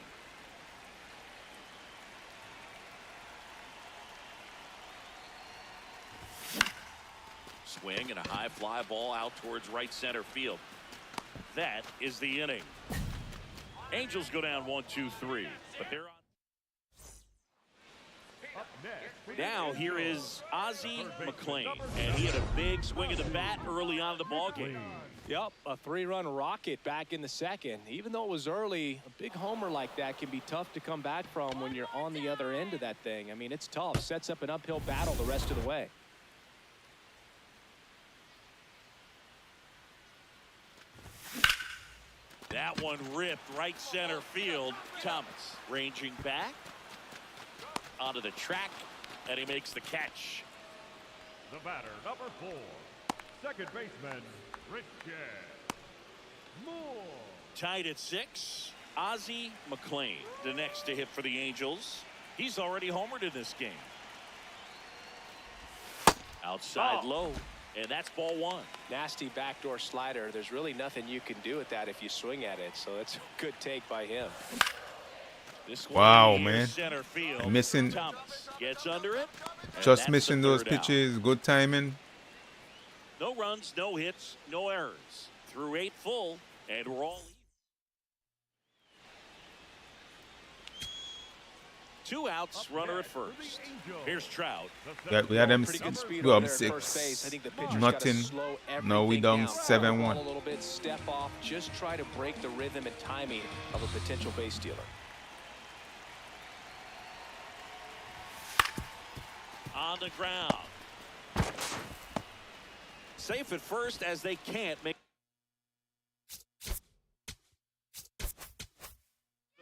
B: Swing and a high fly ball out towards right center field. That is the inning. Angels go down 1-2-3, but they're on.
C: Up next.
B: Now here is Ozzie McLean, and he had a big swing of the bat early on in the ball game.
E: Yep, a 3-run rocket back in the second. Even though it was early, a big homer like that can be tough to come back from when you're on the other end of that thing. I mean, it's tough. Sets up an uphill battle the rest of the way.
B: That one ripped right center field. Thomas ranging back onto the track, and he makes the catch.
C: The batter, number 4, second baseman, Christian Moore.
B: Tied at 6, Ozzie McLean, the next to hit for the Angels. He's already homered in this game. Outside low, and that's ball 1.
E: Nasty backdoor slider. There's really nothing you can do with that if you swing at it, so it's a good take by him.
B: This
A: Wow,
B: one
A: man.
B: Center field.
A: Missing.
B: Thomas gets under it.
A: Just missing those pitches. Good timing.
B: No runs, no hits, no errors. Through 8 full, and we're all even. 2 outs, runner at first. Here's Trout.
A: Yeah, we had them
E: Pretty good speed
A: go
E: over
A: up
E: there at first base. I
A: 6.
E: think the pitcher's
A: Nothing.
E: gotta slow
A: No, we
E: everything
A: down
E: down.
A: 7-1.
E: A little bit, step off, just try to break the rhythm and timing of a potential base stealer.
B: On the ground. Safe at first as they can't make the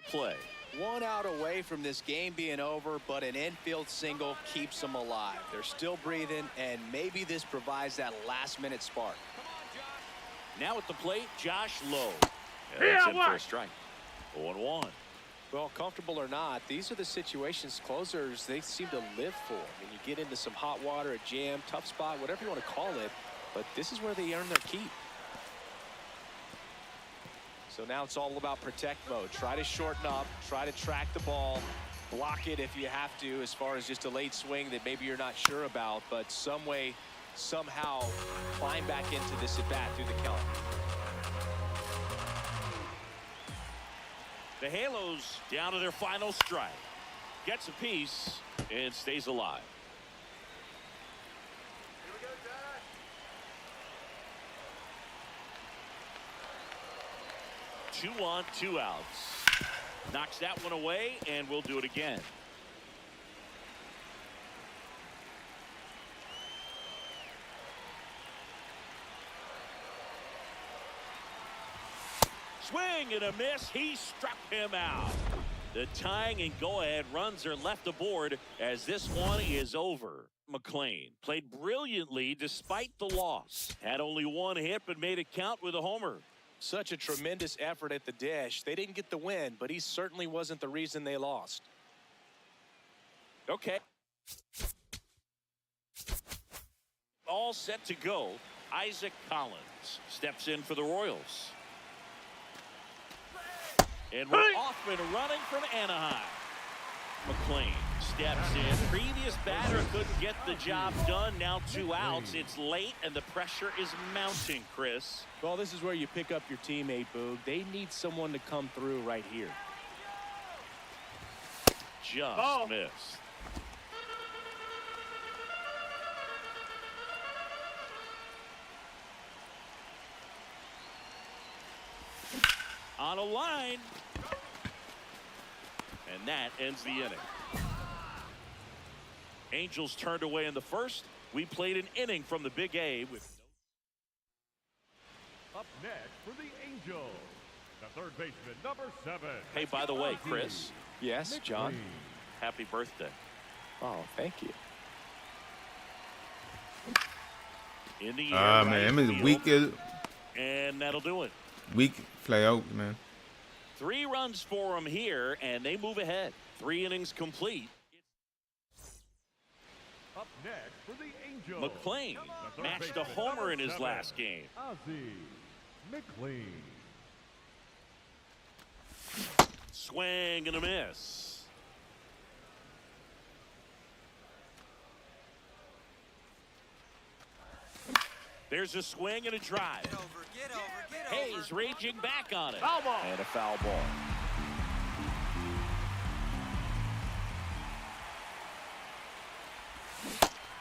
B: play.
E: 1 out away from this game being over, but an infield single keeps them alive. They're still breathing, and maybe this provides that last-minute spark.
B: Now at the plate, Josh Lowe. That's in for a strike. 0-1.
E: Well, comfortable or not, these are the situations closers they seem to live for. I mean, you get into some hot water, a jam, tough spot, whatever you want to call it, but this is where they earn their keep. So now it's all about protect mode. Try to shorten up, try to track the ball, block it if you have to, as far as just a late swing that maybe you're not sure about, but some way, somehow climb back into this at bat through the count.
B: The Halos down to their final strike. Gets a piece and stays alive. 2 on, 2 outs. Knocks that one away, and we'll do it again. Swing and a miss. He struck him out. The tying and go-ahead runs are left aboard as this one is over. McLean played brilliantly despite the loss. Had only 1 hit but made it count with a homer.
E: Such a tremendous effort at the dish. They didn't get the win, but he certainly wasn't the reason they lost.
B: Okay. All set to go. Isaac Collins steps in for the Royals. And we're Hoffman running from Anaheim. McLean steps in. Previous batter couldn't get the job done. Now 2 outs. It's late and the pressure is mounting, Chris.
E: Well, this is where you pick up your teammate, Boog. They need someone to come through right here.
B: Just missed. On a line. And that ends the inning. Angels turned away in the first. We played an inning from the Big A with
C: Up next for the Angels, the third baseman, number 7.
B: Hey, by the way, Chris,
E: Yes, John.
C: McLean.
B: Happy birthday.
E: Oh, thank you.
B: In the air,
A: Ah,
B: right
A: man, them is
B: field, and that'll do it.
A: weak fly out, man.
B: 3 runs for them here, and they move ahead. 3 innings complete.
C: Up next for the Angels.
B: McLean
C: The third
B: matched a
C: baseman,
B: homer
C: number
B: in his
C: 7,
B: last game.
C: Ozzie McLean.
B: Swing and a miss. There's a swing and a drive.
H: Get over.
B: Hayes raging back on it.
F: Foul ball.
B: And a foul ball.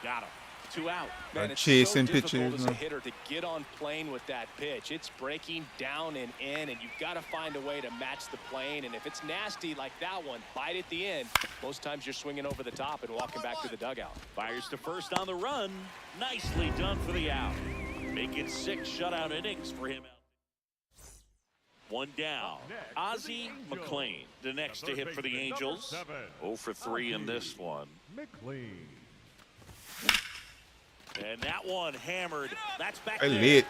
B: Got him. 2 out.
E: Man, it's
A: chasing
E: so difficult
A: pitches,
E: as
A: no?
E: a hitter to get on plane with that pitch. It's breaking down and in, and you've got to find a way to match the plane. And if it's nasty like that one, bite at the end. Most times you're swinging over the top and walking back to the dugout.
B: Fires to first on the run. Nicely done for the out. Make it 6 shutout innings for him. 1 down. Ozzie McLean, the next to hit for the Angels. 0 for 3 in this one.
C: McLean.
B: And that one hammered. That's back
A: I
B: there.
A: late.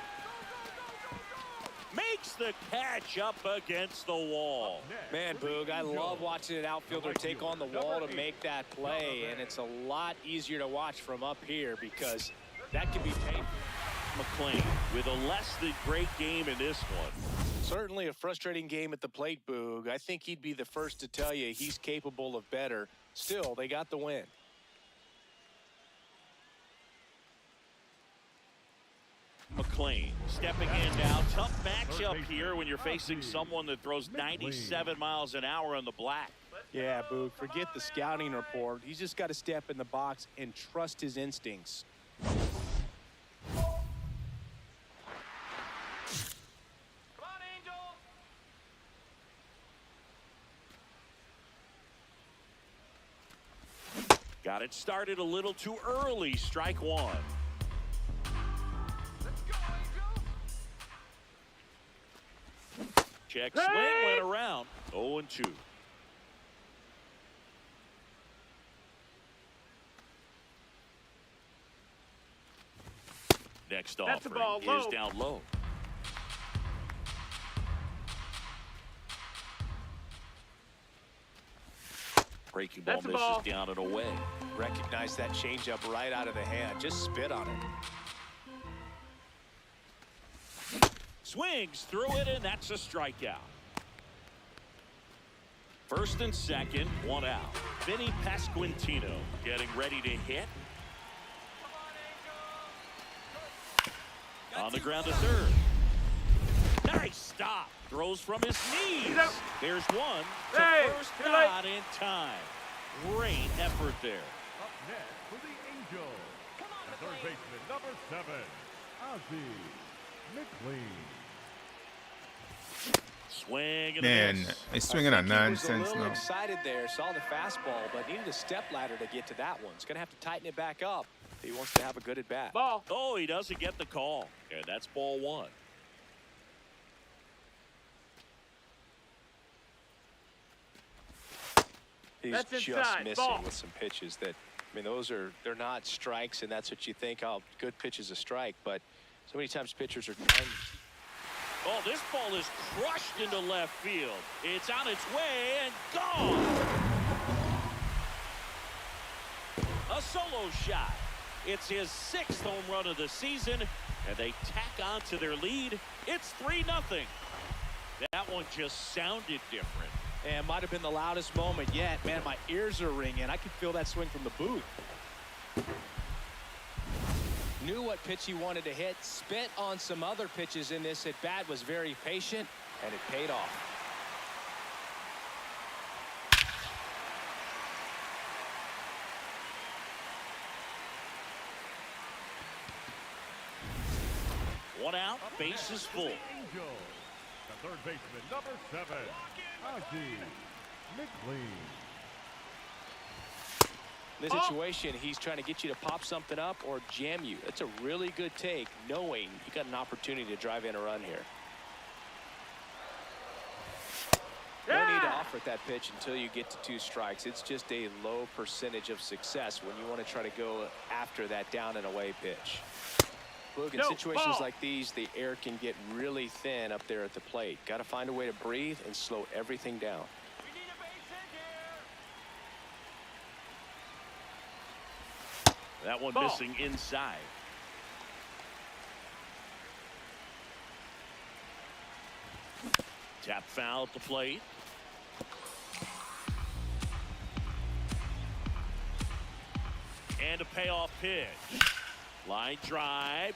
B: Makes the catch up against the wall.
E: Man, Boog, I love watching an outfielder take on the wall to make that play, and it's a lot easier to watch from up here because that can be painful.
B: McLean with a less than great game in this one.
E: Certainly a frustrating game at the plate, Boog. I think he'd be the first to tell you he's capable of better. Still, they got the win.
B: McLean stepping in now. Tough matchup here when you're facing someone that throws 97 miles an hour on the black.
E: Yeah, Boog, forget the scouting report. He's just got to step in the box and trust his instincts.
D: Come on, Angels.
B: Got it started a little too early. Strike 1.
H: Let's go, Angels.
B: Check swing went around. 0-2. Next
F: That's a
B: offering
F: ball
B: is
F: low.
B: down low. Breaking ball
F: That's a
B: misses
F: ball.
B: down and away.
E: Recognize that changeup right out of the hand. Just spit on it.
B: Swings through it, and that's a strikeout. First and second, 1 out. Vinny Pasquantino getting ready to hit. On the ground to third. Nice stop. Throws from his knees. There's one to
F: Hey,
B: first,
F: too late.
B: not in time. Great effort there.
C: Up next for the Angels. The third baseman, number 7, Ozzie McLean.
B: Swing and a
A: Man,
B: miss.
A: he's swinging at
E: He was a
A: nonsense
E: little
A: now.
E: excited there, saw the fastball, but needed a step ladder to get to that one. He's going to have to tighten it back up if he wants to have a good at bat.
F: Ball.
B: Oh, he doesn't get the call. And that's ball 1.
E: He's
F: That's
E: just
F: inside.
E: missing
F: Ball.
E: with some pitches that, I mean, they're not strikes, and that's what you think, oh, good pitch is a strike, but so many times pitchers are trying.
B: Oh, this ball is crushed into left field. It's on its way and gone. A solo shot. It's his 6th home run of the season, and they tack on to their lead. It's 3-0. That one just sounded different.
E: And might have been the loudest moment yet. Man, my ears are ringing. I could feel that swing from the booth. Knew what pitch he wanted to hit. Spit on some other pitches in this at bat. Was very patient, and it paid off.
B: One out, bases full.
C: Angels. The third baseman, number 7, Ozzie McLean.
E: In this situation, he's trying to get you to pop something up or jam you. That's a really good take, knowing you got an opportunity to drive in a run here. No need to offer at that pitch until you get to 2 strikes. It's just a low percentage of success when you want to try to go after that down and away pitch. Look, in situations like these, the air can get really thin up there at the plate. Got to find a way to breathe and slow everything down.
F: We need a base hit here.
B: That one missing inside. Tap foul at the plate. And a payoff pitch. Line drive.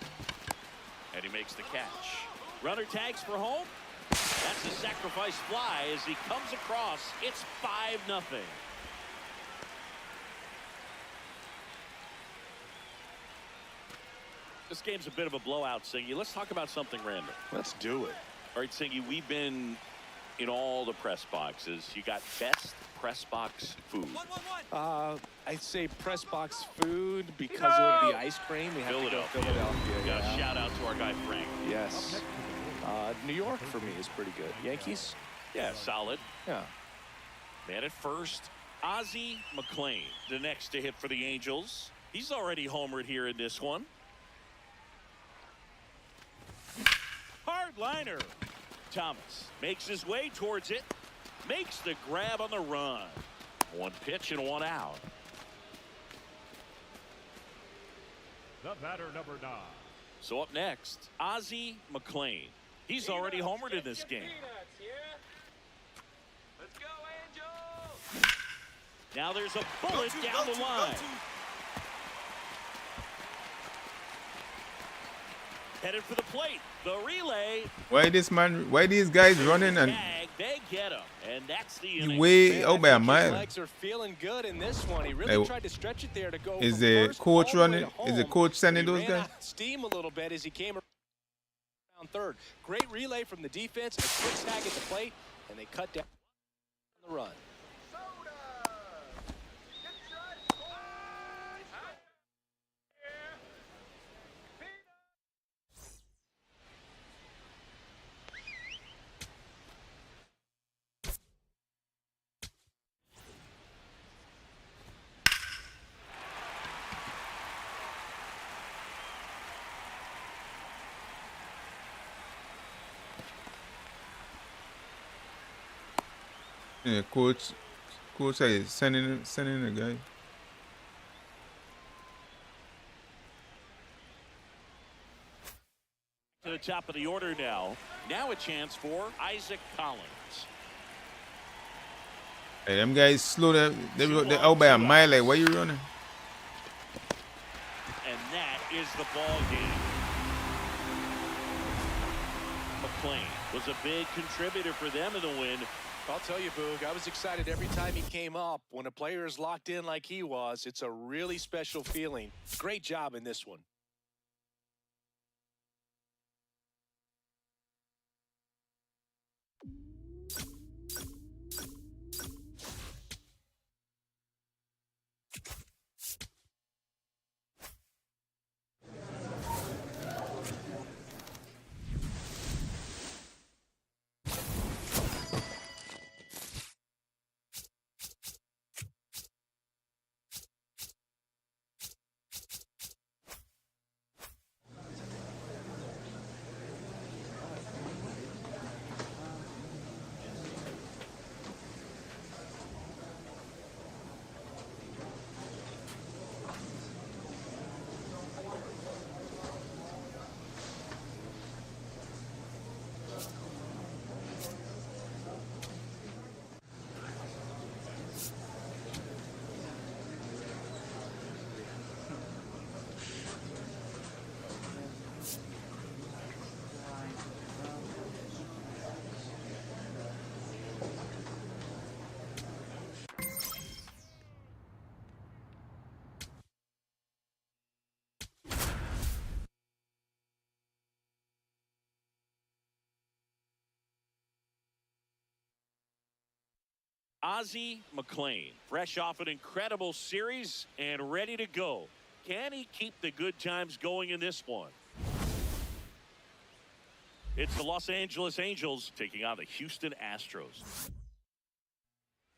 B: And he makes the catch. Runner tags for home. That's a sacrifice fly as he comes across. It's 5-0. This game's a bit of a blowout, Singy. Let's talk about something random.
E: Let's do it.
B: All right, Singy, we've been in all the press boxes. You got best press box food.
E: I'd say press box food because of the ice cream. We have to go Philadelphia.
B: Got a shout out to our guy Frank.
E: Yes. New York for me is pretty good. Yankees?
B: Yeah, solid.
E: Yeah.
B: Man at first, Ozzie McLean, the next to hit for the Angels. He's already homered here in this one. Hard liner. Thomas makes his way towards it. Makes the grab on the run. 1 pitch and 1 out.
C: The batter, number 9.
B: So up next, Ozzie McLean. He's already homered in this game.
D: Let's go, Angels!
B: Now there's a bullet down the line. Headed for the plate. The relay.
A: Why these guys running and
B: They get him, and that's the inning.
A: way out by a
E: His
A: mile?
E: legs are feeling good in this one. He really tried to stretch it there to go.
A: Is
E: from
A: the
E: first
A: coach
E: all the way
A: running?
E: to
A: Is the
E: home.
A: coach sending
E: He
A: those
E: ran
A: guys?
E: out of steam a little bit as he came around third. Great relay from the defense. A quick snag at the plate, and they cut down the run.
A: Yeah, coach is sending the guy.
B: To the top of the order now. Now a chance for Isaac Collins.
A: Hey, them guys slow down. They out by a mile. Like, why you running?
B: And that is the ball game. McLean was a big contributor for them in the win.
E: I'll tell you, Boog, I was excited every time he came up. When a player is locked in like he was, it's a really special feeling. Great job in this one.
B: Ozzie McLean, fresh off an incredible series and ready to go. Can he keep the good times going in this one? It's the Los Angeles Angels taking on the Houston Astros.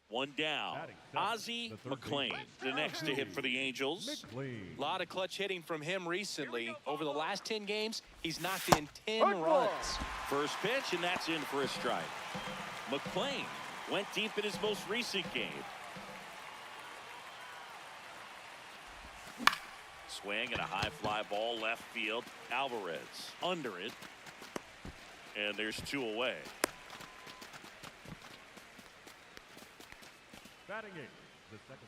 B: One down.
C: Batting seventh,
B: Ozzie
C: the third
B: McLean,
C: baseman,
B: the next to hit for the Angels.
C: McLean.
E: A lot of clutch hitting from him recently. Over the last 10 games, he's knocked in 10 runs.
B: First pitch, and that's in for a strike. McLean went deep in his most recent game. Swing and a high fly ball left field. Alvarez under it. And there's 2 away.
C: Batting eighth, the second.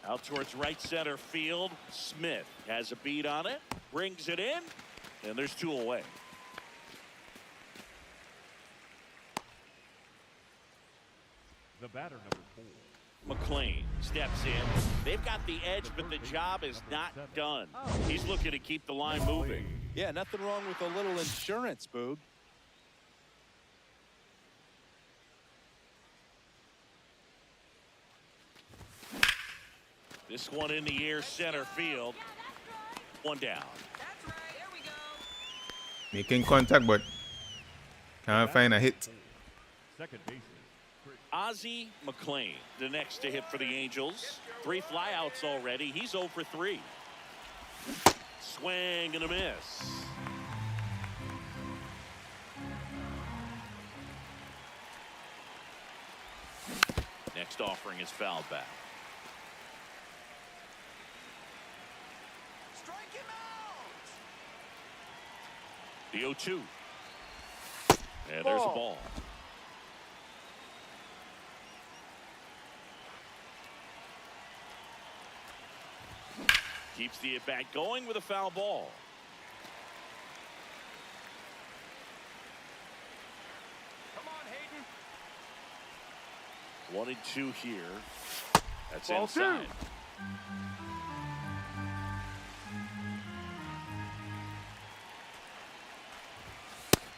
B: Out towards right center field. Smith has a beat on it. Brings it in. And there's 2 away.
C: The batter, number 4.
B: McLean steps in. They've got the edge, but the job is not done. He's looking to keep the line moving.
E: Yeah, nothing wrong with a little insurance, Boog.
B: This one in the air, center field. One down.
D: That's right. There we go.
A: Making contact, but can't find a hit.
C: Second baseman,
B: Ozzie McLean, the next to hit for the Angels. 3 flyouts already. He's 0 for 3. Swing and a miss. Next offering is fouled back.
H: Strike him out.
B: The 0-2. And there's a ball. Keeps the at-bat going with a foul ball.
F: Come on, Hayden.
B: 1 and 2 here. That's
F: Ball
B: inside.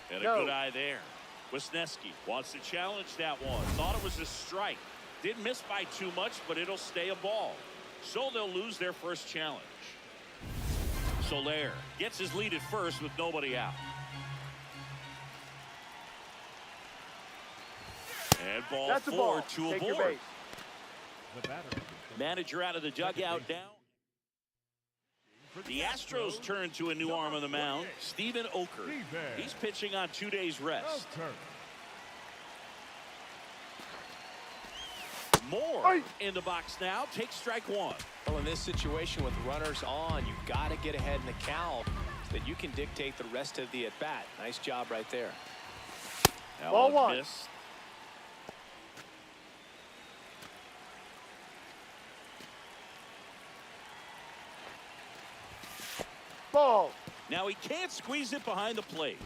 F: 2.
B: And a good eye there. Wisniewski wants to challenge that one. Thought it was a strike. Didn't miss by too much, but it'll stay a ball. So they'll lose their first challenge. Soler gets his lead at first with nobody out. And ball 4, 2 aboard.
C: the batter, number 6.
B: Manager out of the dugout now. The Astros turn to a new arm on the mound, Steven Oker. He's pitching on 2 days rest. Moore in the box now. Takes strike 1.
E: Well, in this situation with runners on, you've got to get ahead in the count so that you can dictate the rest of the at-bat. Nice job right there.
B: Ball 1. Missed.
F: Ball.
B: Now he can't squeeze it behind the plate.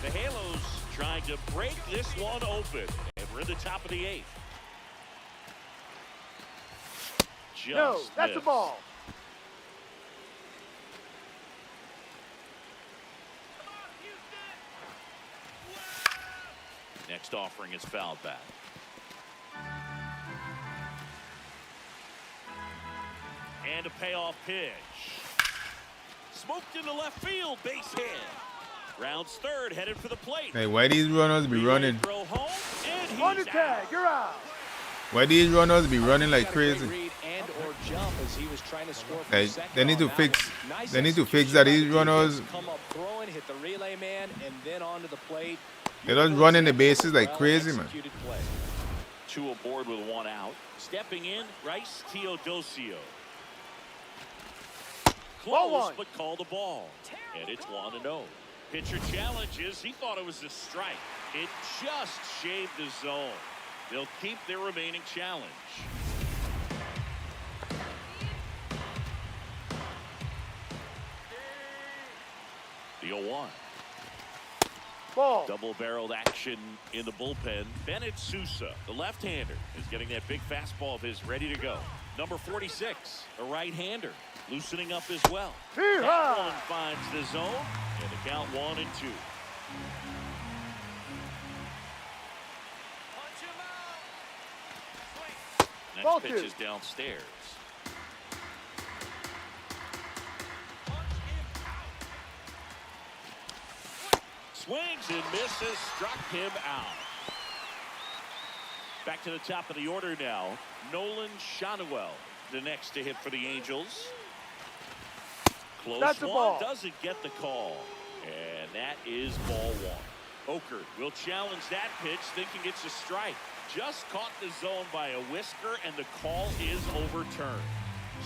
B: The Halos trying to break this one open. And we're in the top of the 8th.
F: No, that's a ball.
B: Next offering is fouled back. And a payoff pitch. Smoked into left field, base hit. Rounds third, headed for the plate.
A: Hey, why these runners be running?
B: Throw home, and he's
F: On the tag, you're out.
A: Why these runners be running like crazy?
E: And or jump as he was trying to score
A: Hey,
E: from
A: they need to
E: second on
A: fix.
E: that one. Nice
A: They need to fix
E: execution
A: that
E: by
A: these
E: the
A: runners.
E: defense. Come up throwing, hit the relay man, and then onto the plate.
A: They just running the bases like crazy, man.
E: Executed play.
B: 2 aboard with 1 out. Stepping in, Rice Teodosio.
F: Ball
B: Close,
F: 1.
B: but called the ball. And it's 1-0. Pitcher challenges. He thought it was a strike. It just shaved the zone. They'll keep their remaining challenge. The 0-1.
F: Ball.
B: Double-barreled action in the bullpen. Bennett Sousa, the left-hander, is getting that big fastball of his ready to go. Number 46, a right-hander, loosening up as well. That one finds the zone, and the count 1-2.
H: Punch him out.
B: Next
F: Ball
B: pitch
F: 2.
B: is downstairs. Swings and misses, struck him out. Back to the top of the order now. Nolan Shanuel, the next to hit for the Angels. Close
F: That's a
B: one,
F: ball.
B: doesn't get the call. And that is ball one. Oker will challenge that pitch, thinking it's a strike. Just caught the zone by a whisker, and the call is overturned.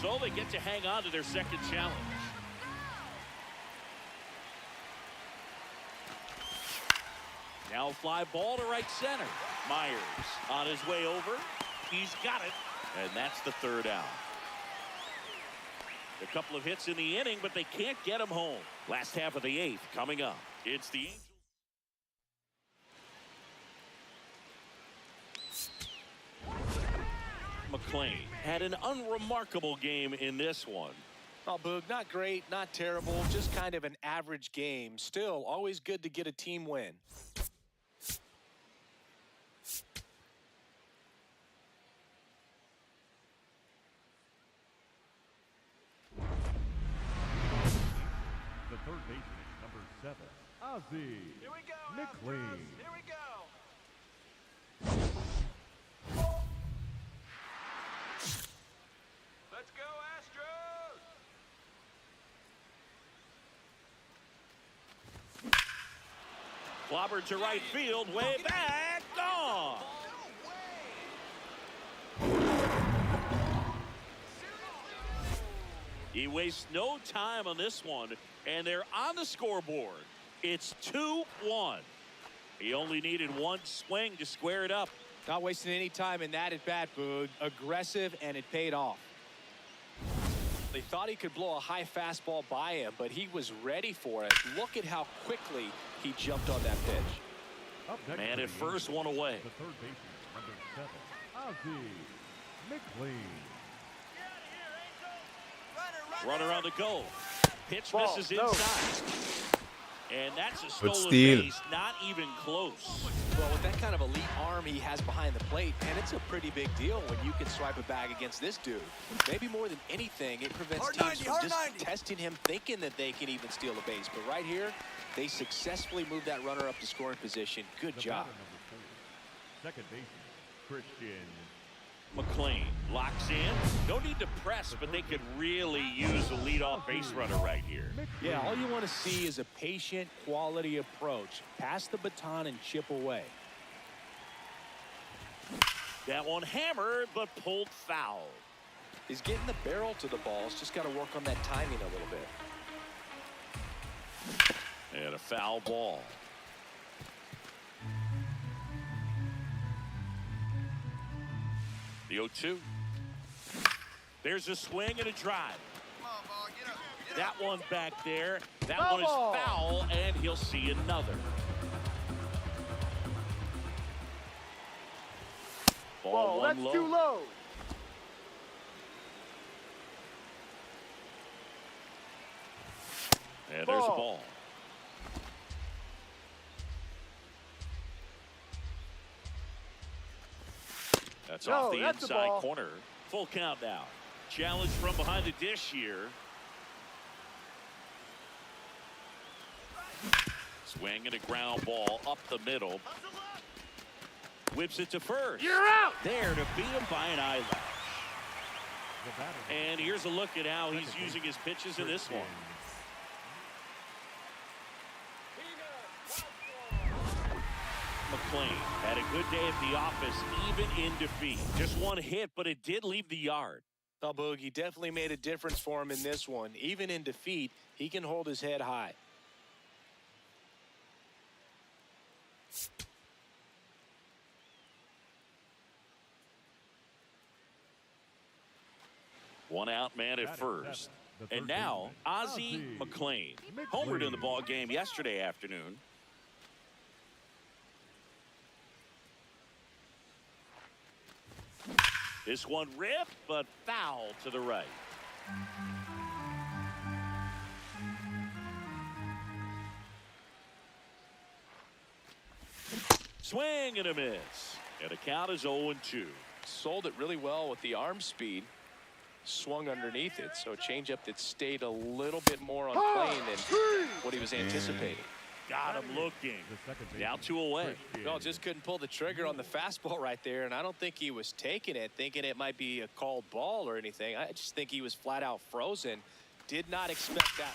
B: So they get to hang on to their second challenge. Now fly ball to right center. Myers on his way over. He's got it, and that's the third out. A couple of hits in the inning, but they can't get him home. Last half of the eighth coming up. It's the Angels. McLean had an unremarkable game in this one.
E: Oh, Boog, not great, not terrible, just kind of an average game. Still, always good to get a team win.
C: The third baseman, number 7, Ozzie
H: Here we go,
C: McLean.
H: Astros. Here we go. Let's go, Astros.
B: Clobbered to right field, way back, gone. He wastes no time on this one, and they're on the scoreboard. It's 2-1. He only needed one swing to square it up.
E: Not wasting any time in that at bat, Boog. Aggressive, and it paid off. They thought he could blow a high fastball by him, but he was ready for it. Look at how quickly he jumped on that pitch.
C: Up next
B: Man
C: to
B: at
C: the
B: first,
C: Angels,
B: one away.
C: The third baseman, number 7, Ozzie McLean.
B: Runner on the go. Pitch
F: Ball,
B: misses
F: no.
B: inside. And that's a stolen
A: steal.
B: base, not even close.
E: Well, with that kind of elite arm he has behind the plate, and it's a pretty big deal when you can swipe a bag against this dude. Maybe more than anything, it prevents teams from just testing him, thinking that they can even steal a base. But right here, they successfully moved that runner up to scoring position. Good
C: The
E: job.
C: batter, number 4, second baseman, Christian.
B: McLean locks in. No need to press, but they could really use a leadoff base runner right here.
E: Yeah, all you want to see is a patient, quality approach. Pass the baton and chip away.
B: That one hammered, but pulled foul.
E: He's getting the barrel to the balls. Just got to work on that timing a little bit.
B: And a foul ball. The 0-2. There's a swing and a drive. That one back there. That one is foul, and he'll see another. Ball one
F: That's
B: low.
F: too low.
B: And there's a
F: Ball.
B: ball. That's off the
F: that's a
B: inside
F: ball.
B: corner. Full count now. Challenge from behind the dish here. Swing and a ground ball up the middle. Whips it to first.
F: You're out.
B: There to beat him by an eyelash.
C: The batter,
B: And here's a look at how he's using his pitches in this one. McLean had a good day at the office, even in defeat. Just one hit, but it did leave the yard.
E: Oh, Boog, he definitely made a difference for him in this one. Even in defeat, he can hold his head high.
B: One out man at first. And now, Ozzie McLean. Homered in the ball game yesterday afternoon. This one ripped, but foul to the right. Swing and a miss. And the count is 0-2.
E: Sold it really well with the arm speed. Swung underneath it, so a changeup that stayed a little bit more on plane than what he was anticipating.
B: Got him looking.
C: The second
B: Now
C: baseman,
B: 2 away.
C: Chris
E: No,
C: Kin.
E: just couldn't pull the trigger on the fastball right there, and I don't think he was taking it, thinking it might be a called ball or anything. I just think he was flat out frozen. Did not expect that.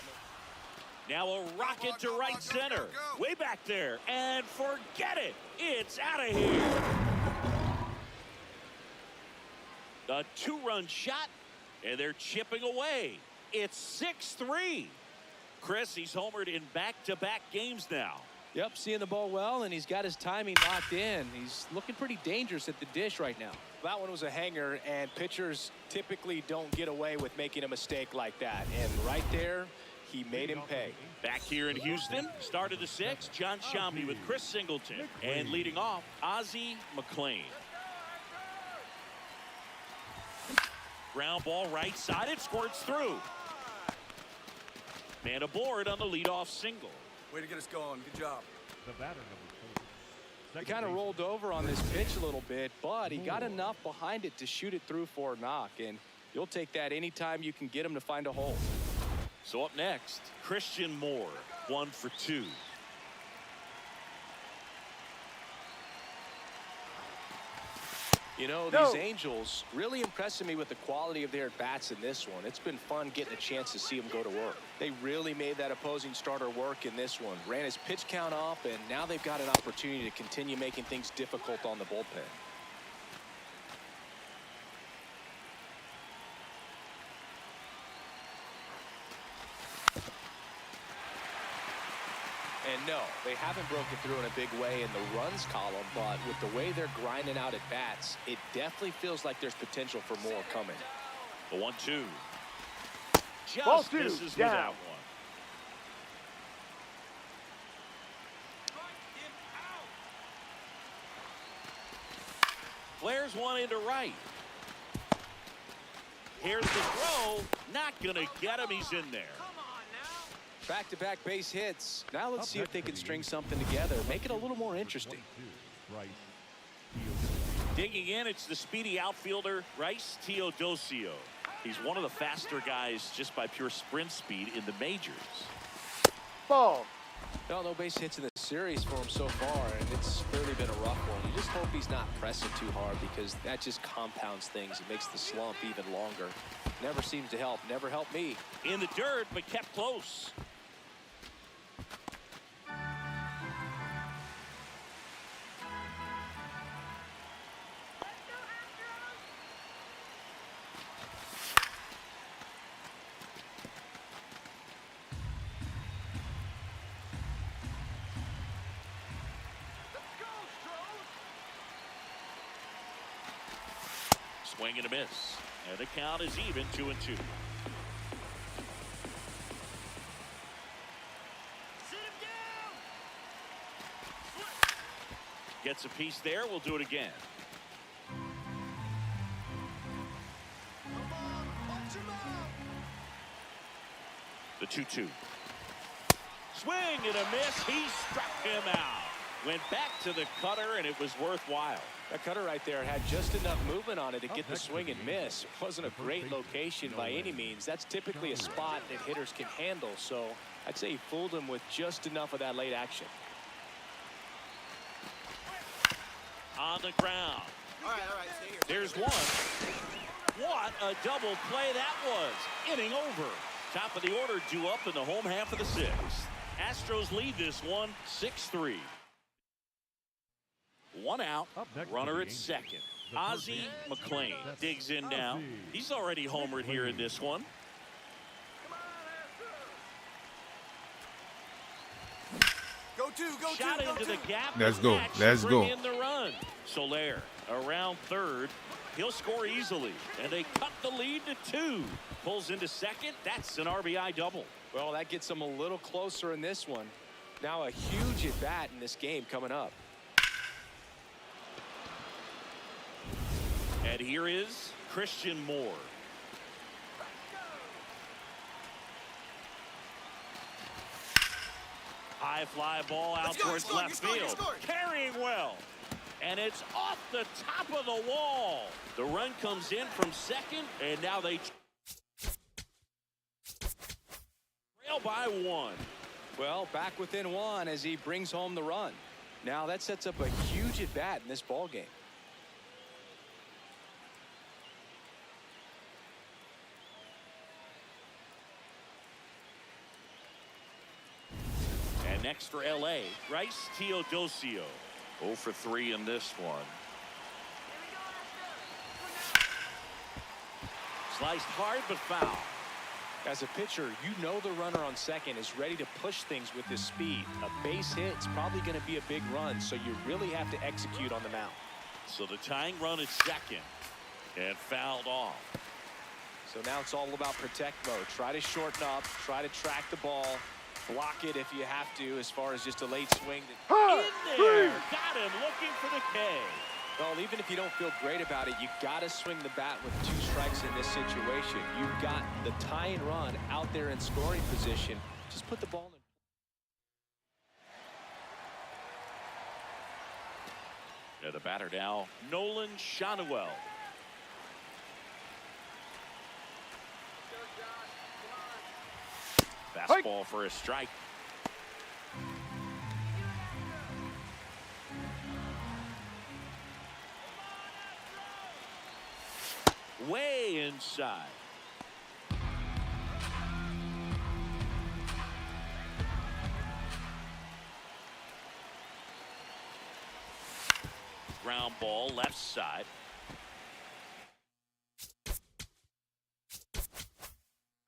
B: Now a rocket to right center. Way back there. And forget it. It's out of here. A 2-run shot, and they're chipping away. It's 6-3. Chris, he's homered in back-to-back games now.
E: Yep, seeing the ball well, and he's got his timing locked in. He's looking pretty dangerous at the dish right now. That one was a hanger, and pitchers typically don't get away with making a mistake like that. And right there, he made him pay.
B: Back here in Houston, start of the 6th, John Shambi with Chris Singleton. And leading off, Ozzie McLean. Ground ball right side, it squirts through. Man aboard on the leadoff single.
I: Way to get us going. Good job.
C: The batter, number 4.
E: He kind of rolled over on this pitch a little bit, but he got enough behind it to shoot it through for a knock. And you'll take that anytime you can get him to find a hole.
B: So up next, Christian Moore, 1 for 2.
E: You know, these Angels really impressing me with the quality of their at-bats in this one. It's been fun getting a chance to see them go to work. They really made that opposing starter work in this one. Ran his pitch count up, and now they've got an opportunity to continue making things difficult on the bullpen. And no, they haven't broken through in a big way in the runs column, but with the way they're grinding out at bats, it definitely feels like there's potential for more coming.
B: The 1-2.
F: Ball
B: Just
F: 2,
B: misses
F: down.
B: without one. Flares one into right. Here's the throw. Not going to get him. He's in there.
E: Back-to-back base hits. Now let's see if they can string something together. Make it a little more interesting.
B: Digging in, it's the speedy outfielder, Rice Teodosio. He's one of the faster guys just by pure sprint speed in the majors.
F: Ball.
E: No base hits in the series for him so far, and it's clearly been a rough one. You just hope he's not pressing too hard because that just compounds things. It makes the slump even longer. Never seems to help. Never helped me.
B: In the dirt, but kept close. Swing and a miss. And the count is even, 2-2. Gets a piece there. We'll do it again. The 2-2. Swing and a miss. He struck him out. Went back to the cutter, and it was worthwhile.
E: That cutter right there had just enough movement on it to get the swing and miss. It wasn't a great location by any means. That's typically a spot that hitters can handle. So I'd say he fooled him with just enough of that late action.
B: On the ground.
I: All right, stay here.
B: There's one. What a double play that was. Inning over. Top of the order due up in the home half of the 6th. Astros lead this one 6-3. One out, runner at second. Ozzie McLean digs in now. He's already homered here in this one.
I: Go two.
B: Shot into the gap.
A: Let's go.
B: That should
A: Let's
B: bring
A: go.
B: in the run. Soler around third. He'll score easily. And they cut the lead to 2. Pulls into second. That's an RBI double.
E: Well, that gets them a little closer in this one. Now a huge at bat in this game coming up.
B: And here is Christian Moore. High fly ball out towards left field. Carrying well. And it's off the top of the wall. The run comes in from second, and now they trail by 1.
E: Well, back within one as he brings home the run. Now that sets up a huge at bat in this ball game.
B: And next for LA, Bryce Teodosio. 0 for 3 in this one. Sliced hard but foul.
E: As a pitcher, you know the runner on second is ready to push things with his speed. A base hit is probably going to be a big run, so you really have to execute on the mound.
B: So the tying run at second and fouled off.
E: So now it's all about protect mode. Try to shorten up, try to track the ball, block it if you have to, as far as just a late swing.
B: In there, got him looking for the K.
E: Well, even if you don't feel great about it, you got to swing the bat with 2 strikes in this situation. You've got the tie and run out there in scoring position. Just put the ball in.
B: The batter now, Nolan Shanuel. Fastball for a strike. Way inside. Ground ball left side.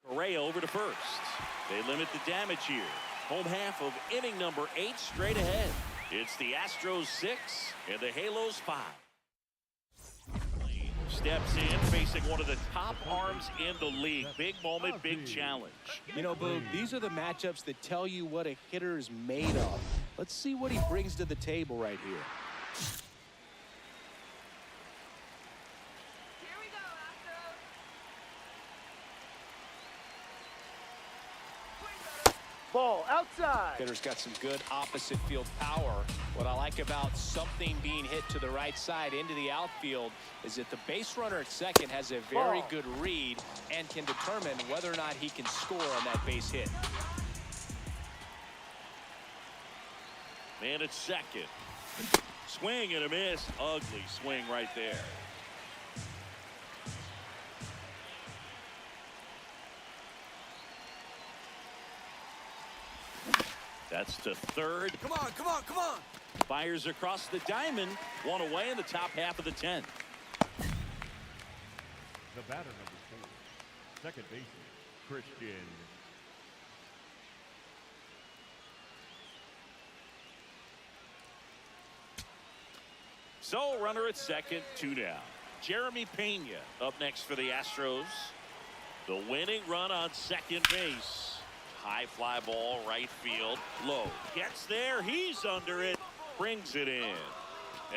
B: Correa over to first. They limit the damage here. Home half of inning number 8 straight ahead. It's the Astros 6 and the Halos 5. Steps in, facing one of the top arms in the league. Big moment, big challenge.
E: You know, Boog, these are the matchups that tell you what a hitter is made of. Let's see what he brings to the table right here.
D: Here we go, Astros.
F: Ball outside.
E: Hitter's got some good opposite field power. What I like about something being hit to the right side into the outfield is that the base runner at second has a very good read and can determine whether or not he can score on that base hit.
B: Man at second. Swing and a miss. Ugly swing right there. That's to third.
I: Come on, come on, come on.
B: Fires across the diamond. 1 away in the top half of the 10th.
C: The batter number 4, second baseman, Christian.
B: So runner at second, 2 down. Jeremy Pena up next for the Astros. The winning run on second base. High fly ball, right field, low. Gets there, he's under it, brings it in.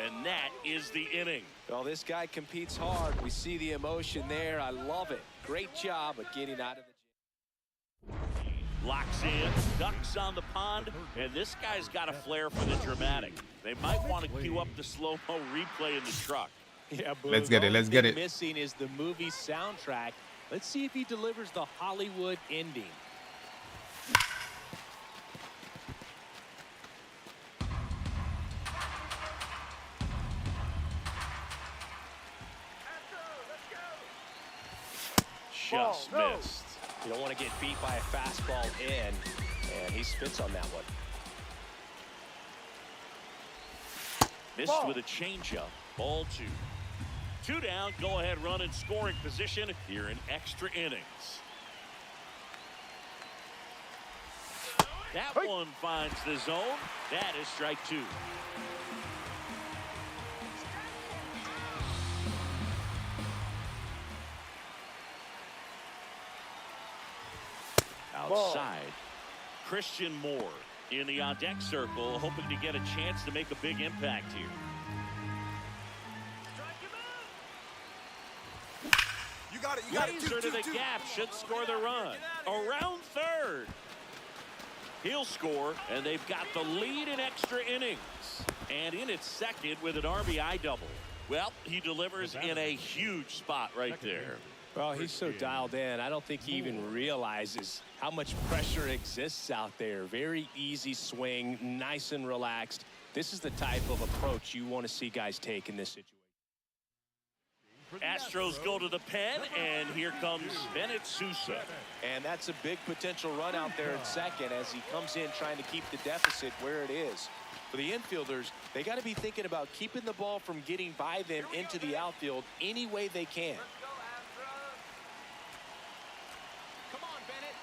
B: And that is the inning.
E: Well, this guy competes hard. We see the emotion there. I love it. Great job of getting out of the gym.
B: Locks in, ducks on the pond, and this guy's got a flair for the dramatic. They might want to cue up the slow-mo replay in the truck.
E: Yeah, Boog,
A: Let's get it, let's get it.
E: Missing is the movie soundtrack. Let's see if he delivers the Hollywood ending.
B: Just missed.
E: You don't want to get beat by a fastball in, and he spits on that one.
B: Missed with a changeup. Ball 2. 2 down. Go ahead run in scoring position here in extra innings. That one finds the zone. That is strike 2. Outside, Christian Moore in the on-deck circle, hoping to get a chance to make a big impact here.
I: You got it, you got it.
B: Laser to the gap, should score the run. Around third. He'll score, and they've got the lead in extra innings. And in at second with an RBI double. Well, he delivers in a huge spot right there.
E: Well, he's so dialed in. I don't think he even realizes how much pressure exists out there. Very easy swing, nice and relaxed. This is the type of approach you want to see guys take in this situation.
B: Astros go to the pen, and here comes Bennett Sousa.
E: And that's a big potential run out there at second as he comes in trying to keep the deficit where it is. For the infielders, they got to be thinking about keeping the ball from getting by them into the outfield any way they can.
G: Come on, Bennett.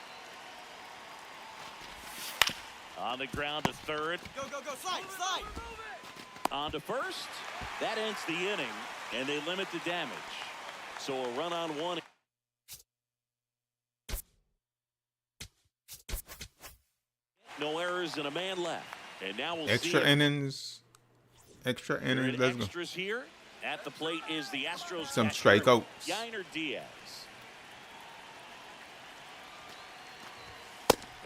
B: On the ground to third.
I: Go, go, go. Slide, slide.
B: On to first. That ends the inning, and they limit the damage. So a run on one. No errors and a man left. And now we'll
A: Extra
B: see
A: innings. Extra innings. Let's go.
B: extras here. At the plate is the Astros.
A: Some
B: catcher,
A: strikeouts.
B: Yainer Diaz.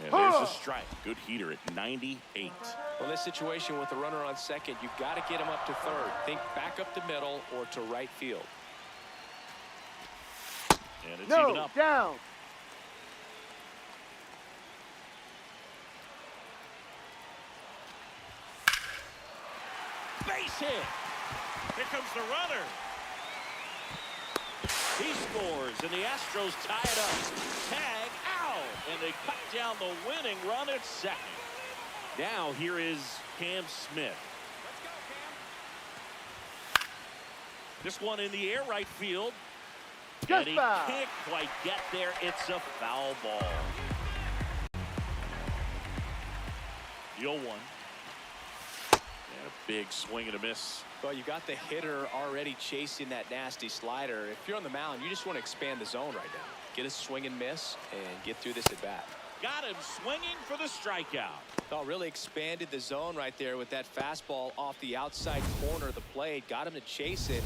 B: And there's a strike. Good heater at 98.
E: Well, in this situation with the runner on second, you've got to get him up to third. Think back up the middle or to right field.
B: And it's even up.
F: Down.
B: Base hit. Here comes the runner. He scores, and the Astros tie it up. Tag out, and they cut down the winning run at second. Now here is Cam Smith.
G: Let's go, Cam.
B: This one in the air, right field.
F: Just
B: And he
F: foul.
B: can't quite get there. It's a foul ball. The 0-1. And a big swing and a miss.
E: Well, you got the hitter already chasing that nasty slider. If you're on the mound, you just want to expand the zone right now. Get a swing and miss and get through this at bat.
B: Got him swinging for the strikeout.
E: Oh, really expanded the zone right there with that fastball off the outside corner of the plate. Got him to chase it.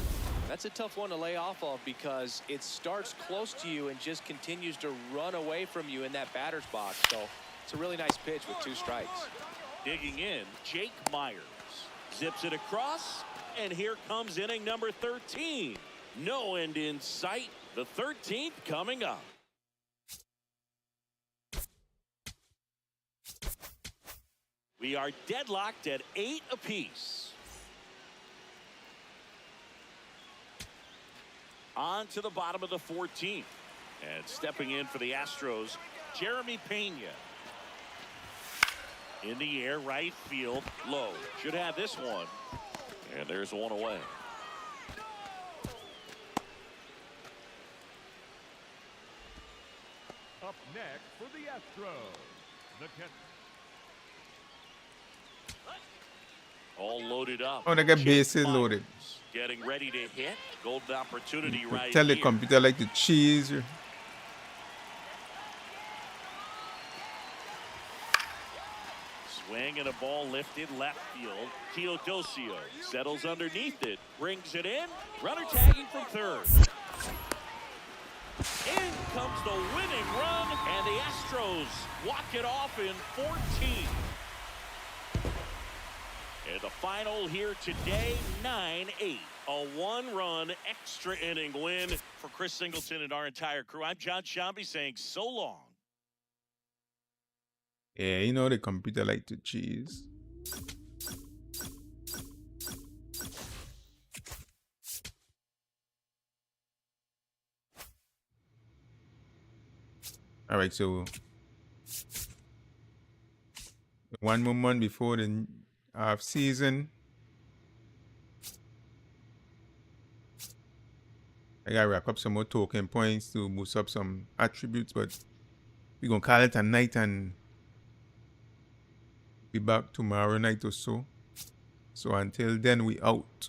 E: That's a tough one to lay off of because it starts close to you and just continues to run away from you in that batter's box. So it's a really nice pitch with 2 strikes.
B: Digging in, Jake Myers. Zips it across, and here comes inning number 13. No end in sight. The 13th coming up. We are deadlocked at 8 apiece. On to the bottom of the 14th. And stepping in for the Astros, Jeremy Pena. In the air, right field, low. Should have this one. And there's one away.
C: Up next for the Astros, the catcher.
B: All loaded up.
A: Oh, they get
B: Jake
A: bases
B: Myers
A: loaded.
B: Getting ready to hit. Golden opportunity right
A: Tell the
B: here.
A: computer like the cheese.
B: Swing and a ball lifted left field. Teodosio settles underneath it. Brings it in. Runner tagging from third. In comes the winning run, and the Astros walk it off in 14. And the final here today, 9-8. A 1-run extra inning win for Chris Singleton and our entire crew. I'm John Shambi saying so long.
A: Yeah, you know the computer like to cheese. All right, so 1 more month before the off season. I gotta rack up some more token points to boost up some attributes, but we're gonna call it a night and be back tomorrow night or so. So until then, we out.